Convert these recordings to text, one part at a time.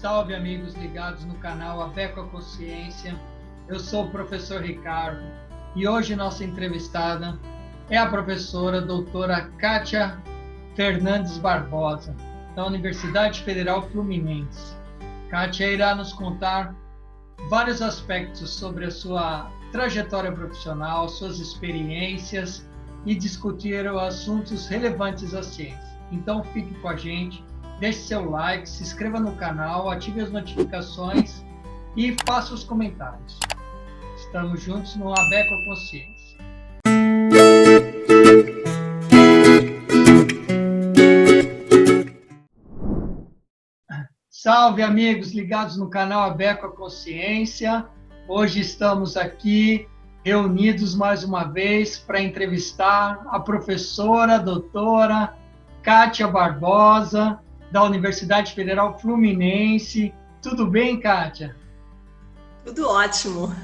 Salve, amigos ligados no canal A Bé com a Consciência. Eu sou o professor Ricardo e hoje nossa entrevistada é a professora doutora Kátia Fernandes Barbosa, da Universidade Federal Fluminense. Kátia irá nos contar vários aspectos sobre a sua trajetória profissional, suas experiências e discutir assuntos relevantes à ciência. Então fique com a gente, deixe seu like, se inscreva no canal, ative as notificações e faça os comentários. Estamos juntos no A Bé com a Consciência. Salve, amigos ligados no canal A Bé com a Consciência. Hoje estamos aqui reunidos mais uma vez para entrevistar a professora, doutora Kátia Barbosa, da Universidade Federal Fluminense. Tudo bem, Kátia? Tudo ótimo.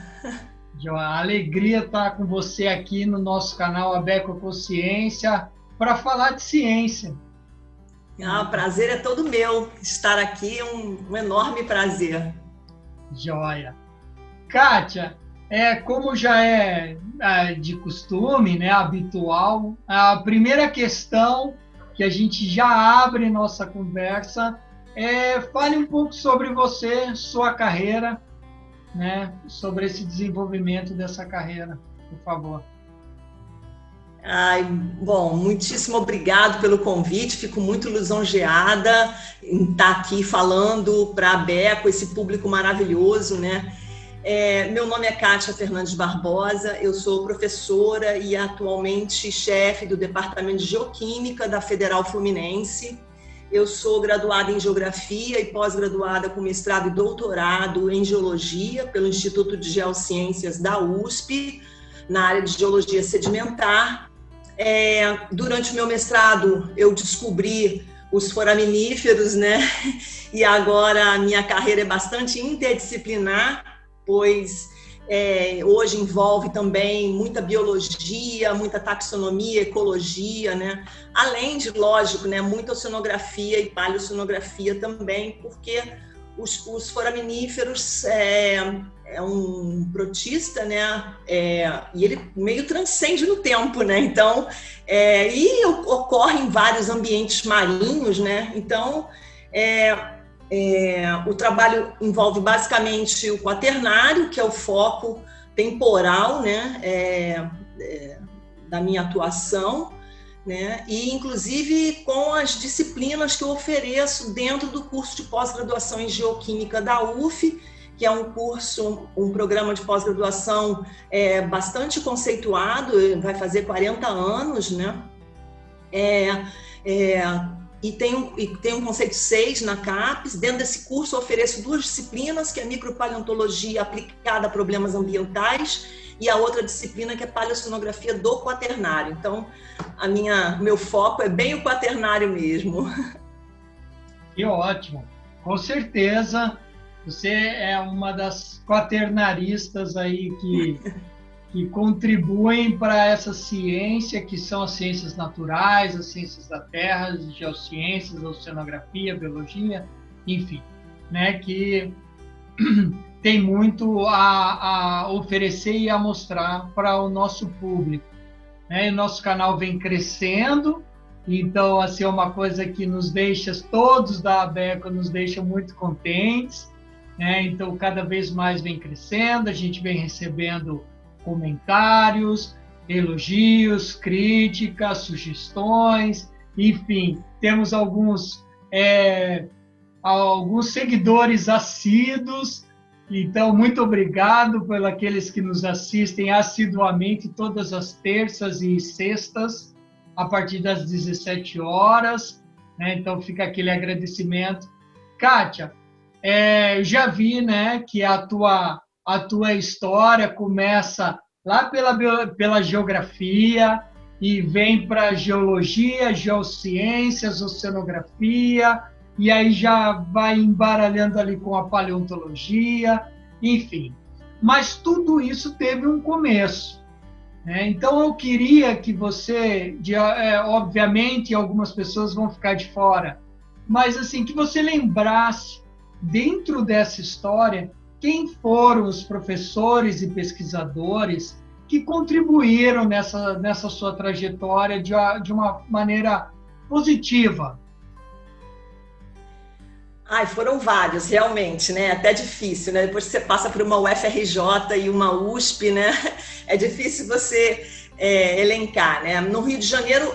A alegria estar com você aqui no nosso canal A Bé com a Consciência para falar de ciência. O prazer é todo meu. Estar aqui é um enorme prazer. Joia. Kátia, como já é de costume, né, habitual, a primeira questão que a gente já abre nossa conversa fale um pouco sobre você, sua carreira, né, sobre esse desenvolvimento dessa carreira, por favor. Bom, muitíssimo obrigado pelo convite, fico muito lisonjeada em estar aqui falando para a Bé, com esse público maravilhoso, né? Meu nome é Kátia Fernandes Barbosa, eu sou professora e atualmente chefe do Departamento de Geoquímica da Federal Fluminense. Eu sou graduada em Geografia e pós-graduada com mestrado e doutorado em Geologia pelo Instituto de Geociências da USP, na área de Geologia Sedimentar. Durante o meu mestrado, eu descobri os foraminíferos, né? E agora a minha carreira é bastante interdisciplinar, pois hoje envolve também muita biologia, muita taxonomia, ecologia, né? Além de, lógico, né, muita oceanografia e paleoceanografia também, porque os foraminíferos é um protista, né? E ele meio transcende no tempo, né? Então, e ocorre em vários ambientes marinhos, né? Então, o trabalho envolve basicamente o quaternário, que é o foco temporal, né, da minha atuação, né, e inclusive com as disciplinas que eu ofereço dentro do curso de pós-graduação em Geoquímica da UF, que é um programa de pós-graduação bastante conceituado, vai fazer 40 anos, né, e tem um conceito 6 na CAPES. Dentro desse curso eu ofereço 2 disciplinas, que é micropaleontologia aplicada a problemas ambientais e a outra disciplina que é paleoceanografia do quaternário. Então, meu foco é bem o quaternário mesmo. Que ótimo! Com certeza, você é uma das quaternaristas aí que contribuem para essa ciência, que são as ciências naturais, as ciências da terra, as geociências, a oceanografia, a biologia, enfim, né, que tem muito a oferecer e a mostrar para o nosso público, né? E o nosso canal vem crescendo, então, assim, é uma coisa que nos deixa, todos da ABECO nos deixam muito contentes, né? Então, cada vez mais vem crescendo, a gente vem recebendo comentários, elogios, críticas, sugestões, enfim, temos alguns seguidores assíduos. Então, muito obrigado por aqueles que nos assistem assiduamente todas as terças e sextas, a partir das 17 horas, né? Então, fica aquele agradecimento. Kátia, eu já vi, né, que a tua história começa lá pela geografia e vem para geologia, geociências, oceanografia, e aí já vai embaralhando ali com a paleontologia, enfim. Mas tudo isso teve um começo, né? Então eu queria que você, obviamente algumas pessoas vão ficar de fora, mas assim, que você lembrasse dentro dessa história, quem foram os professores e pesquisadores que contribuíram nessa sua trajetória de uma maneira positiva? Ai, foram vários, realmente, né? Até difícil, né? Depois que você passa por uma UFRJ e uma USP, né? É difícil você elencar, né? No Rio de Janeiro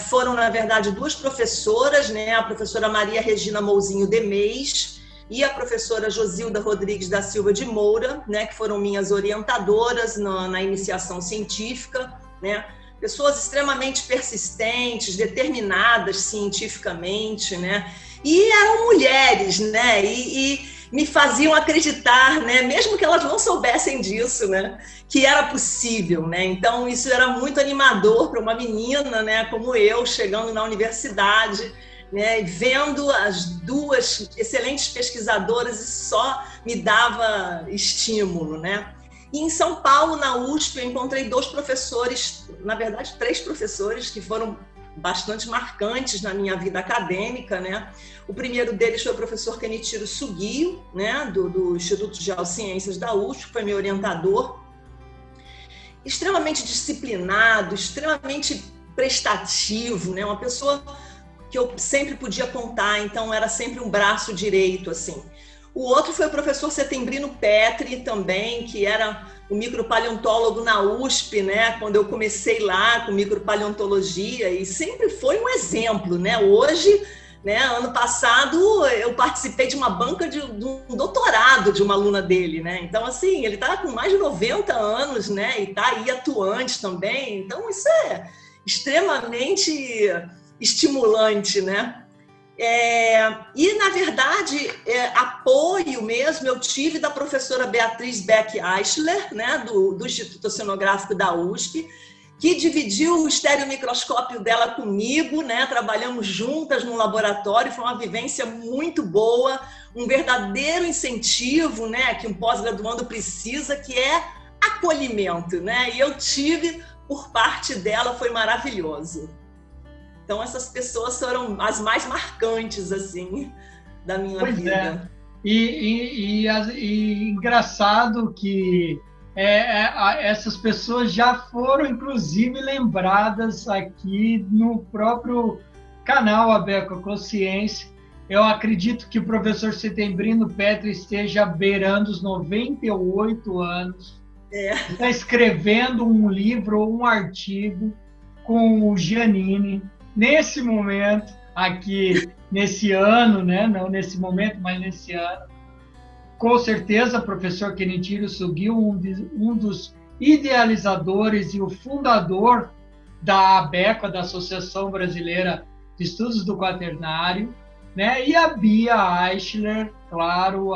foram, na verdade, duas professoras, né? A professora Maria Regina Mouzinho Demês e a professora Josilda Rodrigues da Silva de Moura, né? Que foram minhas orientadoras na iniciação científica, né? Pessoas extremamente persistentes, determinadas cientificamente, né? E eram mulheres, né? E me faziam acreditar, né? Mesmo que elas não soubessem disso, né? Que era possível, né? Então, isso era muito animador para uma menina, né? Como eu, chegando na universidade, né? E vendo as duas excelentes pesquisadoras, isso só me dava estímulo, né? E em São Paulo, na USP, eu encontrei dois professores, na verdade, três professores que foram bastante marcantes na minha vida acadêmica, né? O primeiro deles foi o professor Kenichiro Sugio, né? do Instituto de Geociências da USP, foi meu orientador, extremamente disciplinado, extremamente prestativo, né? Uma pessoa que eu sempre podia contar, então era sempre um braço direito, assim. O outro foi o professor Setembrino Petri também, que era o micropaleontólogo na USP, né? Quando eu comecei lá com micropaleontologia, e sempre foi um exemplo, né? Hoje, né? Ano passado, eu participei de uma banca de um doutorado de uma aluna dele, né? Então, assim, ele está com mais de 90 anos, né? E está aí atuante também. Então, isso é extremamente estimulante, né? E, na verdade, apoio mesmo eu tive da professora Beatriz Beck Eichler, né, do Instituto Oceanográfico da USP, que dividiu o estereomicroscópio dela comigo, né, trabalhamos juntas no laboratório, foi uma vivência muito boa, um verdadeiro incentivo, né, que um pós-graduando precisa, que é acolhimento, né, e eu tive por parte dela, foi maravilhoso. Então, essas pessoas foram as mais marcantes, assim, da minha vida. E engraçado que essas pessoas já foram, inclusive, lembradas aqui no próprio canal Abeco Consciência. Eu acredito que o professor Setembrino Petri esteja beirando os 98 anos. Está escrevendo um livro ou um artigo com o Giannini. Nesse momento, aqui, nesse ano, né? Não nesse momento, mas nesse ano, com certeza, o professor Kenichiro Sugio, um dos idealizadores e o fundador da ABECO, da Associação Brasileira de Estudos do Quaternário, né? E a Bia Eichler, claro,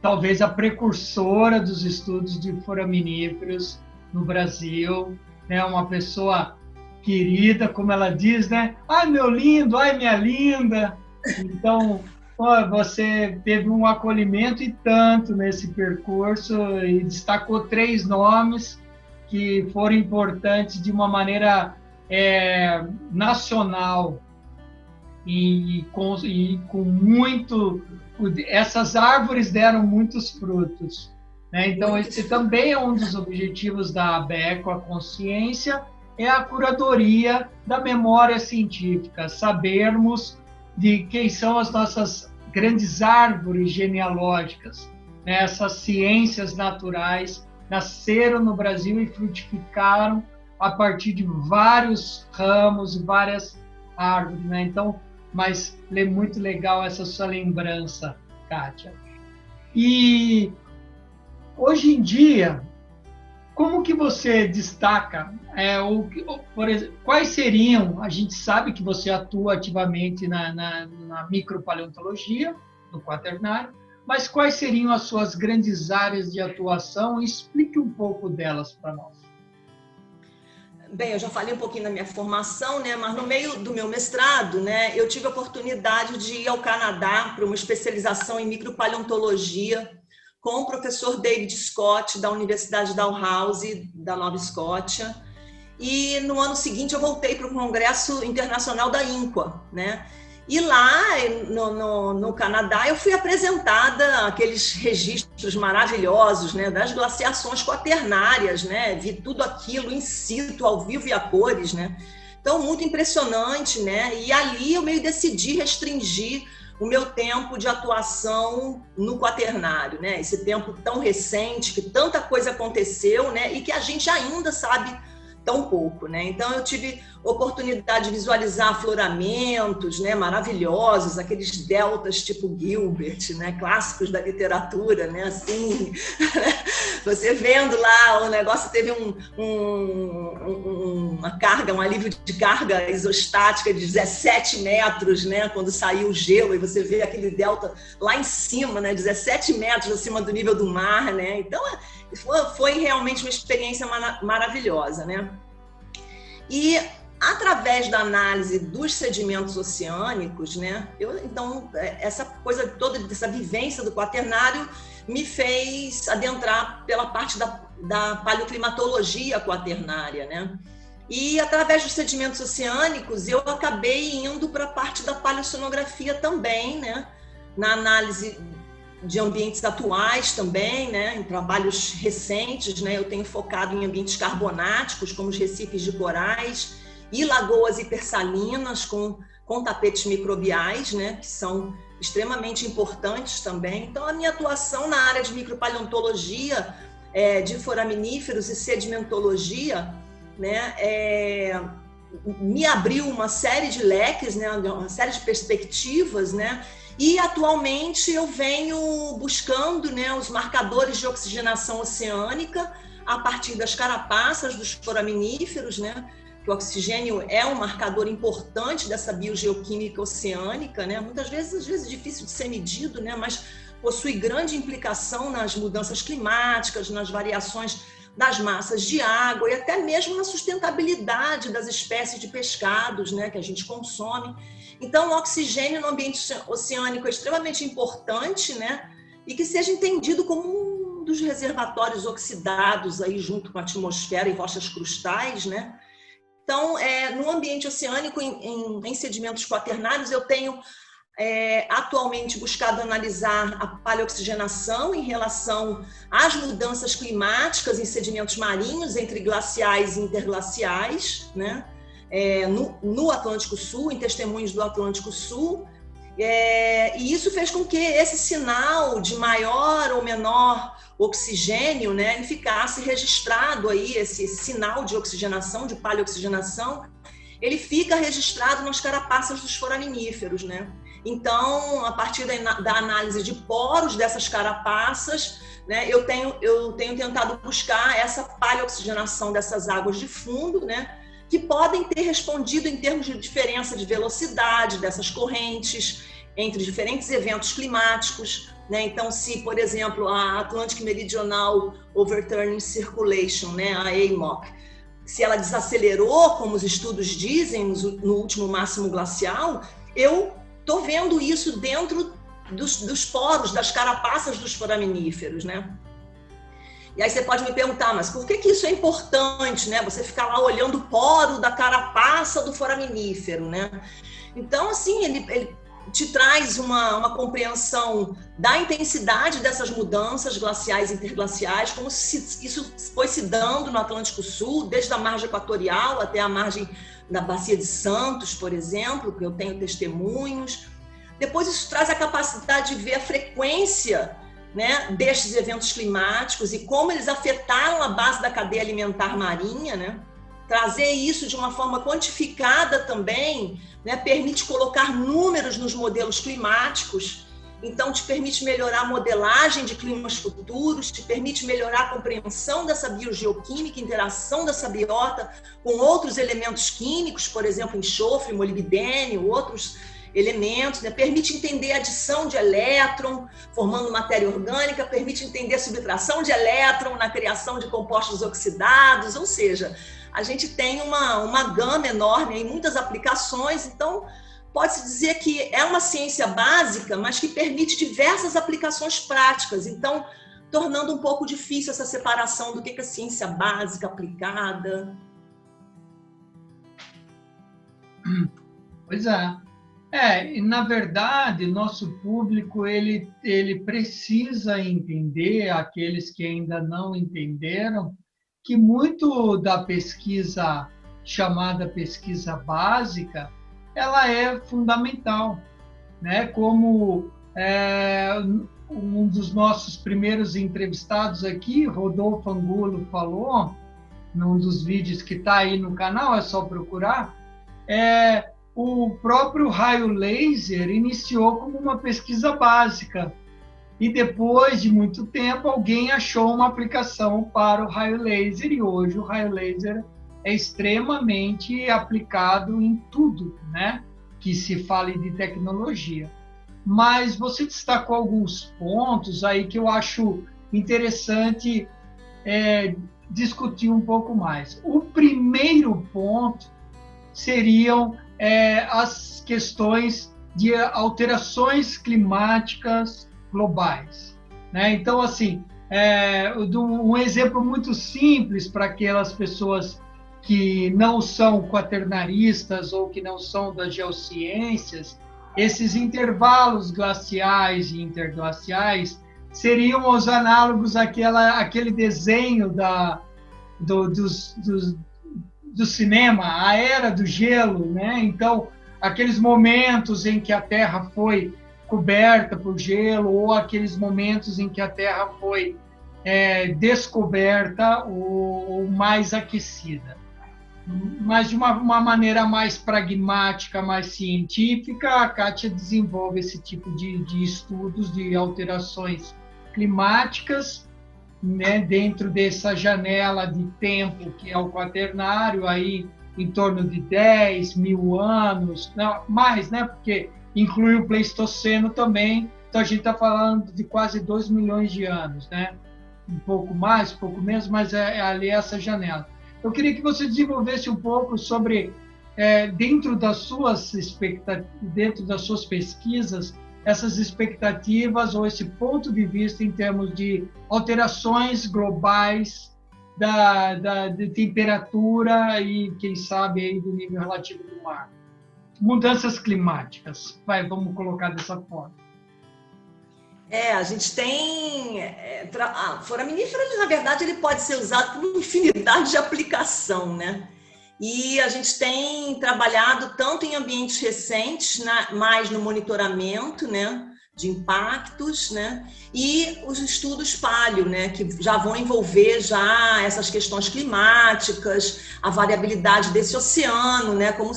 talvez a precursora dos estudos de foraminíferos no Brasil, né? Uma pessoa querida, como ela diz, né? Ai, meu lindo, ai, minha linda. Então, você teve um acolhimento e tanto nesse percurso e destacou 3 nomes que foram importantes de uma maneira nacional e com muito... Essas árvores deram muitos frutos, né? Então, esse também é um dos objetivos da ABECO, a consciência, é a curadoria da memória científica, sabermos de quem são as nossas grandes árvores genealógicas, né? Essas ciências naturais nasceram no Brasil e frutificaram a partir de vários ramos e várias árvores, né? Então, mas é muito legal essa sua lembrança, Kátia. E hoje em dia, como que você destaca, por exemplo, quais seriam, a gente sabe que você atua ativamente na micropaleontologia, no quaternário, mas quais seriam as suas grandes áreas de atuação? Explique um pouco delas para nós. Bem, eu já falei um pouquinho da minha formação, né? Mas no meio do meu mestrado, né, eu tive a oportunidade de ir ao Canadá para uma especialização em micropaleontologia, com o professor David Scott, da Universidade Dalhousie, da Nova Escócia. E no ano seguinte eu voltei para o Congresso Internacional da INQUA, né? E lá no Canadá eu fui apresentada aqueles registros maravilhosos, né, das glaciações quaternárias, né, vi tudo aquilo in situ, ao vivo e a cores, né. Então, muito impressionante, né, e ali eu meio decidi restringir o meu tempo de atuação no quaternário, né, esse tempo tão recente, que tanta coisa aconteceu, né, e que a gente ainda sabe tão pouco, né? Então eu tive oportunidade de visualizar afloramentos, né, maravilhosos, aqueles deltas tipo Gilbert, né, clássicos da literatura, né, assim, você vendo lá, o negócio teve uma carga, um alívio de carga isostática de 17 metros, né, quando saiu o gelo, e você vê aquele delta lá em cima, né, 17 metros acima do nível do mar, né? Então foi realmente uma experiência maravilhosa, né? E através da análise dos sedimentos oceânicos, né, então essa coisa toda dessa vivência do quaternário me fez adentrar pela parte da paleoclimatologia quaternária, né? E através dos sedimentos oceânicos eu acabei indo para a parte da paleoceanografia também, né? Na análise de ambientes atuais também, né, em trabalhos recentes, né, eu tenho focado em ambientes carbonáticos, como os recifes de corais e lagoas hipersalinas com tapetes microbiais, né, que são extremamente importantes também. Então, a minha atuação na área de micropaleontologia, de foraminíferos e sedimentologia, né, me abriu uma série de leques, né, uma série de perspectivas, né. E atualmente eu venho buscando, né, os marcadores de oxigenação oceânica a partir das carapaças dos foraminíferos, né, que o oxigênio é um marcador importante dessa biogeoquímica oceânica, né, muitas vezes, às vezes difícil de ser medido, né, mas possui grande implicação nas mudanças climáticas, nas variações das massas de água e até mesmo na sustentabilidade das espécies de pescados, né, que a gente consome. Então, o oxigênio no ambiente oceânico é extremamente importante, né? E que seja entendido como um dos reservatórios oxidados aí junto com a atmosfera e rochas crustais, né? Então, no ambiente oceânico, em sedimentos quaternários, eu tenho atualmente buscado analisar a paleoxigenação em relação às mudanças climáticas em sedimentos marinhos entre glaciais e interglaciais, né? No Atlântico Sul, em testemunhos do Atlântico Sul, e isso fez com que esse sinal de maior ou menor oxigênio, né, ele ficasse registrado aí, esse sinal de oxigenação, de paleoxigenação, ele fica registrado nas carapaças dos foraminíferos, né? Então, a partir da análise de poros dessas carapaças, né, eu tenho tentado buscar essa paleoxigenação dessas águas de fundo, né, que podem ter respondido em termos de diferença de velocidade dessas correntes entre diferentes eventos climáticos, né? Então, se, por exemplo, a Atlantic Meridional Overturning Circulation, né, a AMOC, se ela desacelerou, como os estudos dizem, no último máximo glacial, eu estou vendo isso dentro dos poros, das carapaças dos foraminíferos, né? E aí você pode me perguntar, mas por que isso é importante, né? Você ficar lá olhando o poro da carapaça do foraminífero, né? Então, assim, ele te traz uma compreensão da intensidade dessas mudanças glaciais e interglaciais, como se isso foi se dando no Atlântico Sul, desde a margem equatorial até a margem da Bacia de Santos, por exemplo, que eu tenho testemunhos. Depois isso traz a capacidade de ver a frequência, né, destes eventos climáticos e como eles afetaram a base da cadeia alimentar marinha, né? Trazer isso de uma forma quantificada também, né, permite colocar números nos modelos climáticos, então te permite melhorar a modelagem de climas futuros, te permite melhorar a compreensão dessa biogeoquímica, interação dessa biota com outros elementos químicos, por exemplo, enxofre, molibdênio, outros elementos, né? Permite entender a adição de elétron, formando matéria orgânica, permite entender a subtração de elétron na criação de compostos oxidados, ou seja, a gente tem uma gama enorme em muitas aplicações, então pode-se dizer que é uma ciência básica, mas que permite diversas aplicações práticas, então tornando um pouco difícil essa separação do que é ciência básica aplicada. Pois é. E, na verdade, nosso público ele precisa entender, aqueles que ainda não entenderam, que muito da pesquisa chamada pesquisa básica, ela é fundamental, né? Como um dos nossos primeiros entrevistados aqui, Rodolfo Angulo, falou, num dos vídeos que está aí no canal, é só procurar, o próprio raio laser iniciou como uma pesquisa básica e depois de muito tempo alguém achou uma aplicação para o raio laser e hoje o raio laser é extremamente aplicado em tudo, né? Que se fale de tecnologia. Mas você destacou alguns pontos aí que eu acho interessante discutir um pouco mais. O primeiro ponto seriam as questões de alterações climáticas globais, né? Então, assim, um exemplo muito simples para aquelas pessoas que não são quaternaristas ou que não são das geociências, esses intervalos glaciais e interglaciais seriam os análogos àquele desenho do cinema, a era do gelo, né? Então, aqueles momentos em que a Terra foi coberta por gelo ou aqueles momentos em que a Terra foi descoberta ou mais aquecida. Mas de uma maneira mais pragmática, mais científica, a Kátia desenvolve esse tipo de estudos de alterações climáticas, né, dentro dessa janela de tempo que é o quaternário, aí em torno de 10 mil anos, não, mais, né, porque inclui o Pleistoceno também, então a gente está falando de quase 2 milhões de anos, né? Um pouco mais, um pouco menos, mas ali essa janela. Eu queria que você desenvolvesse um pouco sobre, dentro das suas pesquisas, essas expectativas ou esse ponto de vista em termos de alterações globais de temperatura e, quem sabe, aí do nível relativo do mar. Mudanças climáticas, vamos colocar dessa forma. A gente tem... foraminífero, na verdade, ele pode ser usado por uma infinidade de aplicação, né? E a gente tem trabalhado tanto em ambientes recentes, mais no monitoramento, né, de impactos, né, e os estudos paleo, né, que já vão envolver já essas questões climáticas, a variabilidade desse oceano, né, como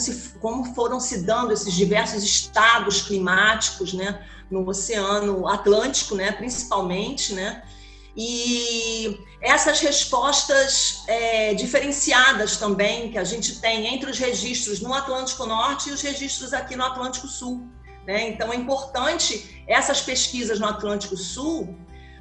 foram se dando esses diversos estados climáticos, né, no Oceano Atlântico, né, principalmente, né. E essas respostas diferenciadas também que a gente tem entre os registros no Atlântico Norte e os registros aqui no Atlântico Sul, né? Então é importante essas pesquisas no Atlântico Sul,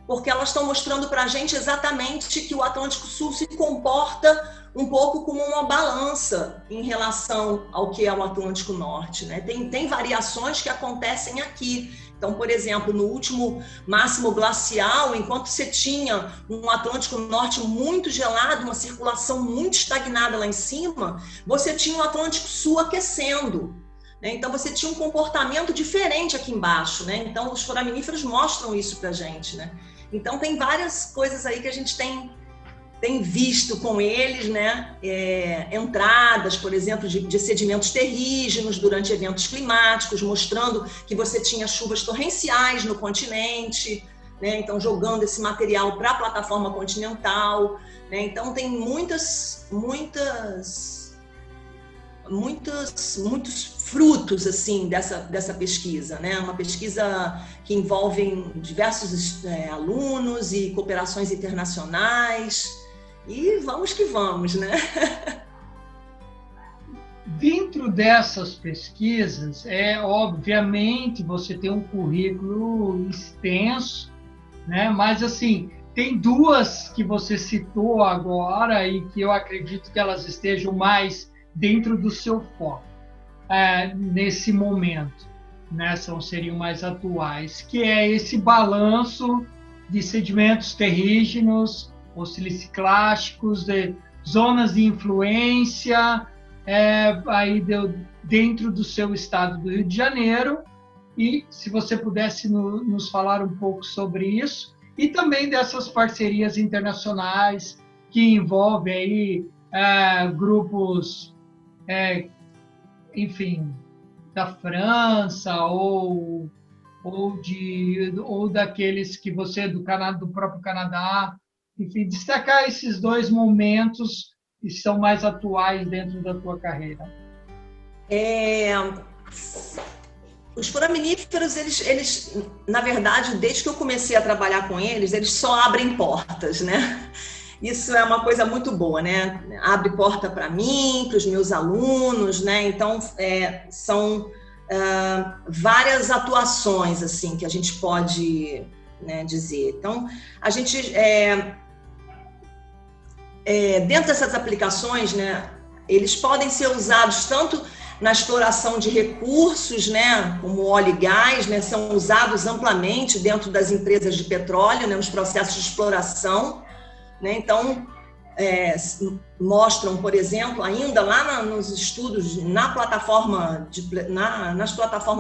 porque elas estão mostrando para a gente exatamente que o Atlântico Sul se comporta um pouco como uma balança em relação ao que é o Atlântico Norte, né? Tem variações que acontecem aqui. Então, por exemplo, no último máximo glacial, enquanto você tinha um Atlântico Norte muito gelado, uma circulação muito estagnada lá em cima, você tinha o Atlântico Sul aquecendo, né? Então, você tinha um comportamento diferente aqui embaixo, né? Então, os foraminíferos mostram isso para a gente, né? Então, tem várias coisas aí que a gente tem visto com eles, né? Entradas, por exemplo, de sedimentos terrígenos durante eventos climáticos, mostrando que você tinha chuvas torrenciais no continente, né? Então jogando esse material para a plataforma continental, né? Então tem muitos frutos assim dessa pesquisa, né? Uma pesquisa que envolve diversos alunos e cooperações internacionais. E vamos que vamos, né? Dentro dessas pesquisas, obviamente, você tem um currículo extenso, né? Mas, assim, tem duas que você citou agora e que eu acredito que elas estejam mais dentro do seu foco nesse momento, né? Seriam mais atuais, que é esse balanço de sedimentos terrígenos, ou siliciclásticos, de zonas de influência, aí dentro do seu estado do Rio de Janeiro, e se você pudesse nos falar um pouco sobre isso, e também dessas parcerias internacionais que envolvem aí grupos, enfim, da França ou daqueles que você do próprio Canadá, enfim, destacar esses dois momentos que são mais atuais dentro da tua carreira. Os foraminíferos, eles, na verdade, desde que eu comecei a trabalhar com eles só abrem portas, né? Isso é uma coisa muito boa, né? Abre porta para mim, para os meus alunos, né? Então, são várias atuações, assim, que a gente pode, né, dizer. Então, a gente, dentro dessas aplicações, né, eles podem ser usados tanto na exploração de recursos, né, como óleo e gás, né, são usados amplamente dentro das empresas de petróleo, né, nos processos de exploração, né, então mostram, por exemplo, ainda lá nos estudos nas plataformas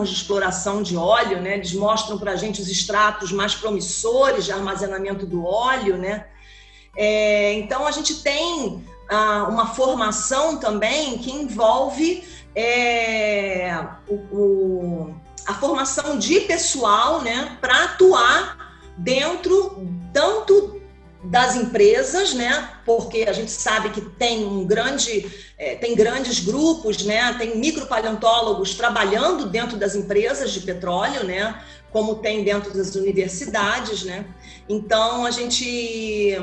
de exploração de óleo, né, eles mostram para a gente os extratos mais promissores de armazenamento do óleo, né, então a gente tem uma formação também que envolve a formação de pessoal, né, para atuar dentro tanto das empresas, né, porque a gente sabe que tem tem grandes grupos, né, tem micropaleontólogos trabalhando dentro das empresas de petróleo, né, como tem dentro das universidades, né? Então a gente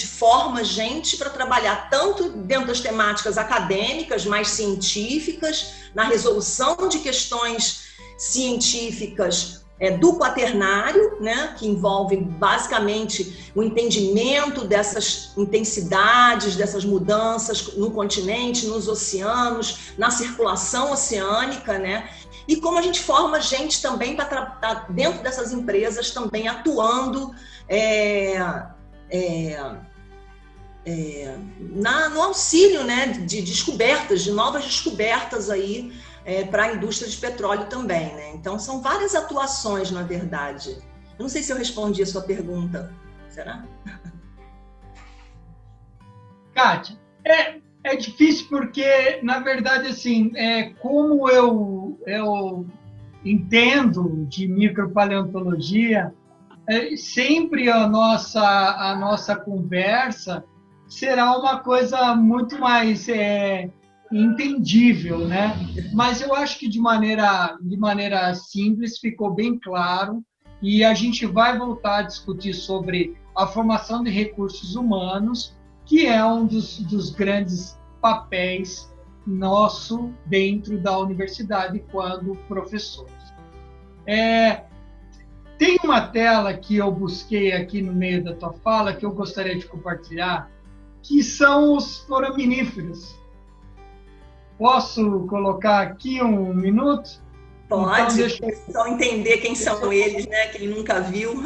forma gente para trabalhar tanto dentro das temáticas acadêmicas, mais científicas, na resolução de questões científicas do quaternário, né, que envolve basicamente o entendimento dessas intensidades, dessas mudanças no continente, nos oceanos, na circulação oceânica, né? E como a gente forma gente também para estar dentro dessas empresas também atuando no auxílio, né, de descobertas, de novas descobertas aí para a indústria de petróleo também, né? Então são várias atuações, na verdade. Eu não sei se eu respondi a sua pergunta, será? Kátia, é difícil porque, na verdade, assim, como eu entendo de micropaleontologia, sempre a nossa conversa será uma coisa muito mais entendível, né? Mas eu acho que de maneira simples ficou bem claro, e a gente vai voltar a discutir sobre a formação de recursos humanos, que é um dos grandes papéis nosso dentro da universidade quando professores. Tem uma tela que eu busquei aqui no meio da tua fala que eu gostaria de compartilhar, que são os foraminíferos. Posso colocar aqui um minuto? Pode, então, só entender quem são eles, né? Quem nunca viu.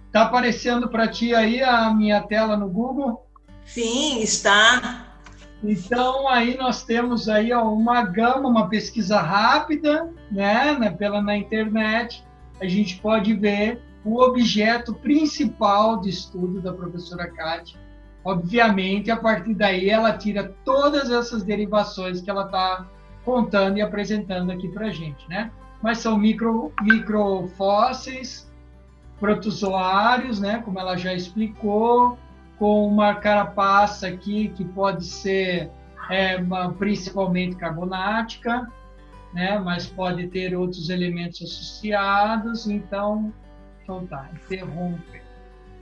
Está aparecendo para ti aí a minha tela no Google? Sim, está. Então, aí nós temos aí uma gama, uma pesquisa rápida, né, na internet. A gente pode ver o objeto principal de estudo da professora Kátia. Obviamente, a partir daí, ela tira todas essas derivações que ela está contando e apresentando aqui para a gente, né? Mas são microfósseis, protozoários, né, como ela já explicou, com uma carapaça aqui que pode ser principalmente carbonática, né, mas pode ter outros elementos associados. Então tá, interrompe.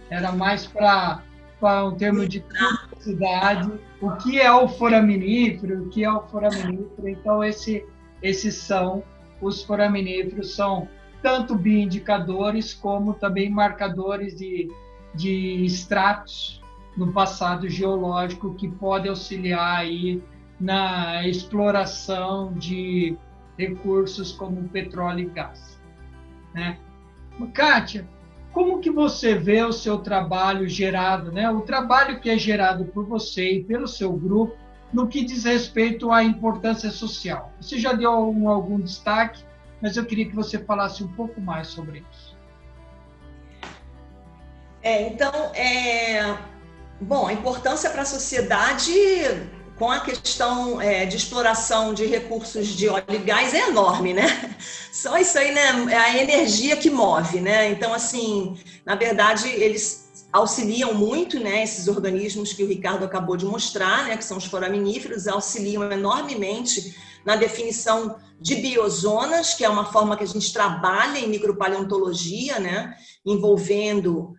Era mais para um termo de curiosidade, o que é o foraminífero, Então esses são os foraminíferos, são tanto bioindicadores como também marcadores de estratos no passado geológico que podem auxiliar aí na exploração de recursos como petróleo e gás, né? Kátia, como que você vê o seu trabalho gerado, né? O trabalho que é gerado por você e pelo seu grupo no que diz respeito à importância social. Você já deu algum destaque, mas eu queria que você falasse um pouco mais sobre isso. Bom, a importância para a sociedade com a questão de exploração de recursos de óleo e gás é enorme, né? Só isso aí, né? É a energia que move, né? Então, assim, na verdade, eles auxiliam muito, né? Esses organismos que o Ricardo acabou de mostrar, né? Que são os foraminíferos, auxiliam enormemente na definição de biozonas, que é uma forma que a gente trabalha em micropaleontologia, né? Envolvendo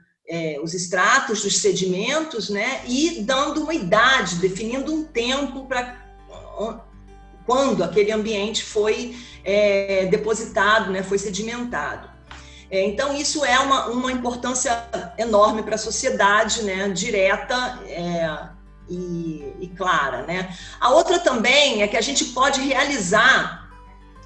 os estratos dos sedimentos, né, e dando uma idade, definindo um tempo para quando aquele ambiente foi depositado, né, foi sedimentado. Então, isso é uma importância enorme para a sociedade, né, direta e clara, né. A outra também é que a gente pode realizar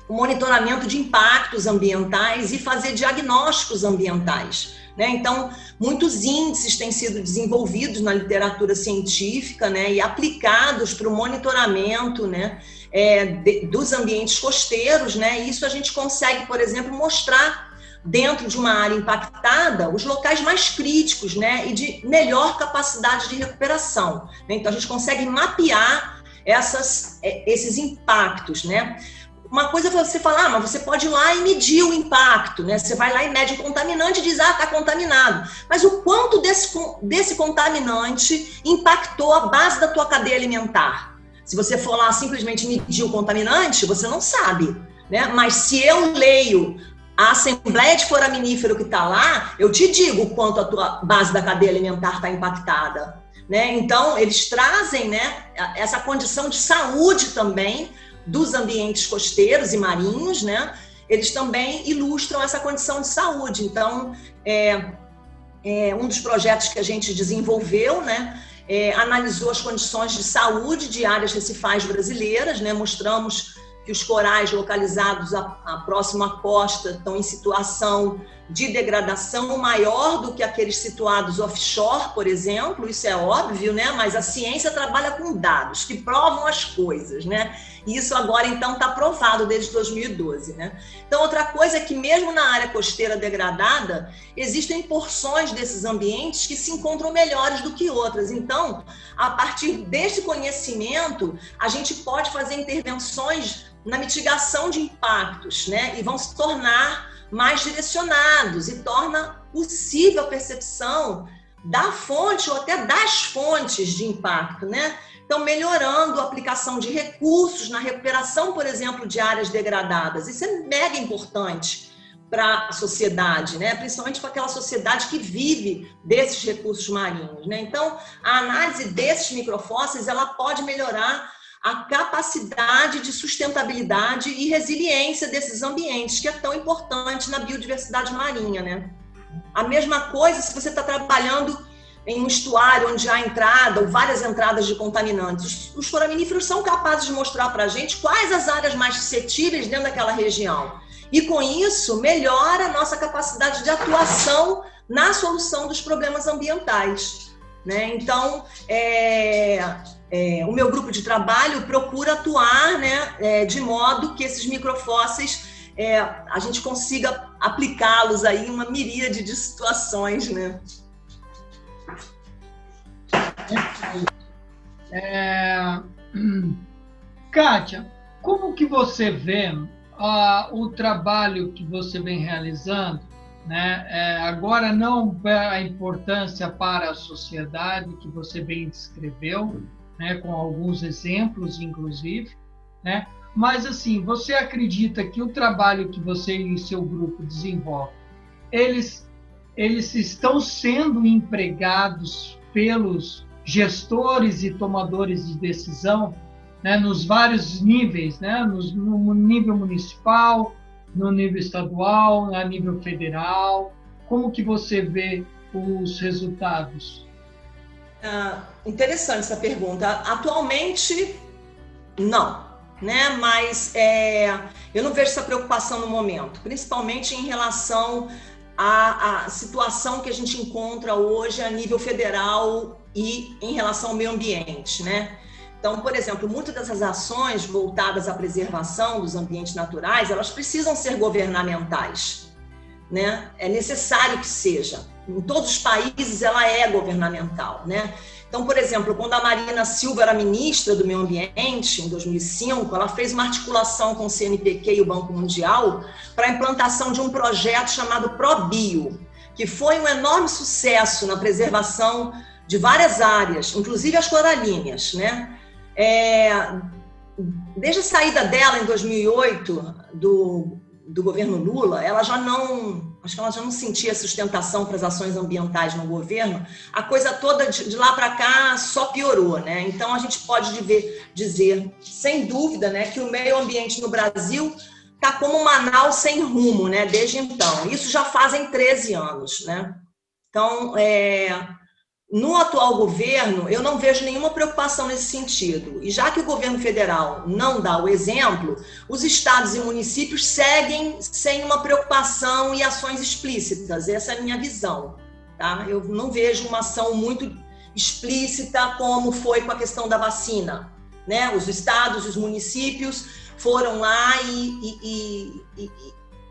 o monitoramento de impactos ambientais e fazer diagnósticos ambientais. Né? Então, muitos índices têm sido desenvolvidos na literatura científica, né, e aplicados para o monitoramento, né, dos ambientes costeiros, né? E isso a gente consegue, por exemplo, mostrar dentro de uma área impactada os locais mais críticos, né, e de melhor capacidade de recuperação. Né? Então, a gente consegue mapear esses impactos, né? Uma coisa é você falar, mas você pode ir lá e medir o impacto, né? Você vai lá e mede o contaminante e diz, está contaminado. Mas o quanto desse contaminante impactou a base da tua cadeia alimentar? Se você for lá simplesmente medir o contaminante, você não sabe, né? Mas se eu leio a assembleia de foraminífero que está lá, eu te digo o quanto a tua base da cadeia alimentar está impactada, né? Então, eles trazem, né, essa condição de saúde também dos ambientes costeiros e marinhos, né? Eles também ilustram essa condição de saúde. Então, um dos projetos que a gente desenvolveu, né, analisou as condições de saúde de áreas recifais brasileiras, né? Mostramos que os corais localizados próximo à costa estão em situação de degradação maior do que aqueles situados offshore, por exemplo. Isso é óbvio, né? Mas a ciência trabalha com dados que provam as coisas, né? E isso agora, então, está provado desde 2012, né? Então, outra coisa é que mesmo na área costeira degradada, existem porções desses ambientes que se encontram melhores do que outras. Então, a partir desse conhecimento, a gente pode fazer intervenções na mitigação de impactos, né? E vão se tornar mais direcionados e torna possível a percepção da fonte ou até das fontes de impacto, né? Então, melhorando a aplicação de recursos na recuperação, por exemplo, de áreas degradadas. Isso é mega importante para a sociedade, né? Principalmente para aquela sociedade que vive desses recursos marinhos, né? Então, a análise desses microfósseis, ela pode melhorar a capacidade de sustentabilidade e resiliência desses ambientes, que é tão importante na biodiversidade marinha, né? A mesma coisa se você está trabalhando em um estuário onde há entrada ou várias entradas de contaminantes. Os foraminíferos são capazes de mostrar para a gente quais as áreas mais suscetíveis dentro daquela região. E, com isso, melhora a nossa capacidade de atuação na solução dos problemas ambientais, né? Então, o meu grupo de trabalho procura atuar, né, de modo que esses microfósseis, a gente consiga aplicá-los aí em uma miríade de situações, né? Kátia, como que você vê o trabalho que você vem realizando, né? Agora não a importância para a sociedade que você bem descreveu, né, com alguns exemplos, inclusive, né? Mas, assim, você acredita que o trabalho que você e seu grupo desenvolvem, eles estão sendo empregados pelos gestores e tomadores de decisão, né, nos vários níveis, né, no nível municipal, no nível estadual, no nível federal? Como que você vê os resultados? Interessante essa pergunta. Atualmente, não, né? Mas eu não vejo essa preocupação no momento, principalmente em relação a situação que a gente encontra hoje a nível federal e em relação ao meio ambiente, né? Então, por exemplo, muitas dessas ações voltadas à preservação dos ambientes naturais, elas precisam ser governamentais, né? É necessário que seja. Em todos os países ela é governamental, né? Então, por exemplo, quando a Marina Silva era ministra do Meio Ambiente, em 2005, ela fez uma articulação com o CNPq e o Banco Mundial para a implantação de um projeto chamado ProBio, que foi um enorme sucesso na preservação de várias áreas, inclusive as coralíneas, né? Desde a saída dela em 2008 do governo Lula, acho que ela já não sentia sustentação para as ações ambientais no governo. A coisa toda de lá para cá só piorou, né? Então a gente pode dizer, sem dúvida, né, que o meio ambiente no Brasil está como Manaus sem rumo, né? Desde então. Isso já fazem 13 anos, né? Então, no atual governo, eu não vejo nenhuma preocupação nesse sentido. E já que o governo federal não dá o exemplo, os estados e municípios seguem sem uma preocupação e ações explícitas. Essa é a minha visão, tá? Eu não vejo uma ação muito explícita como foi com a questão da vacina, né? Os estados e os municípios foram lá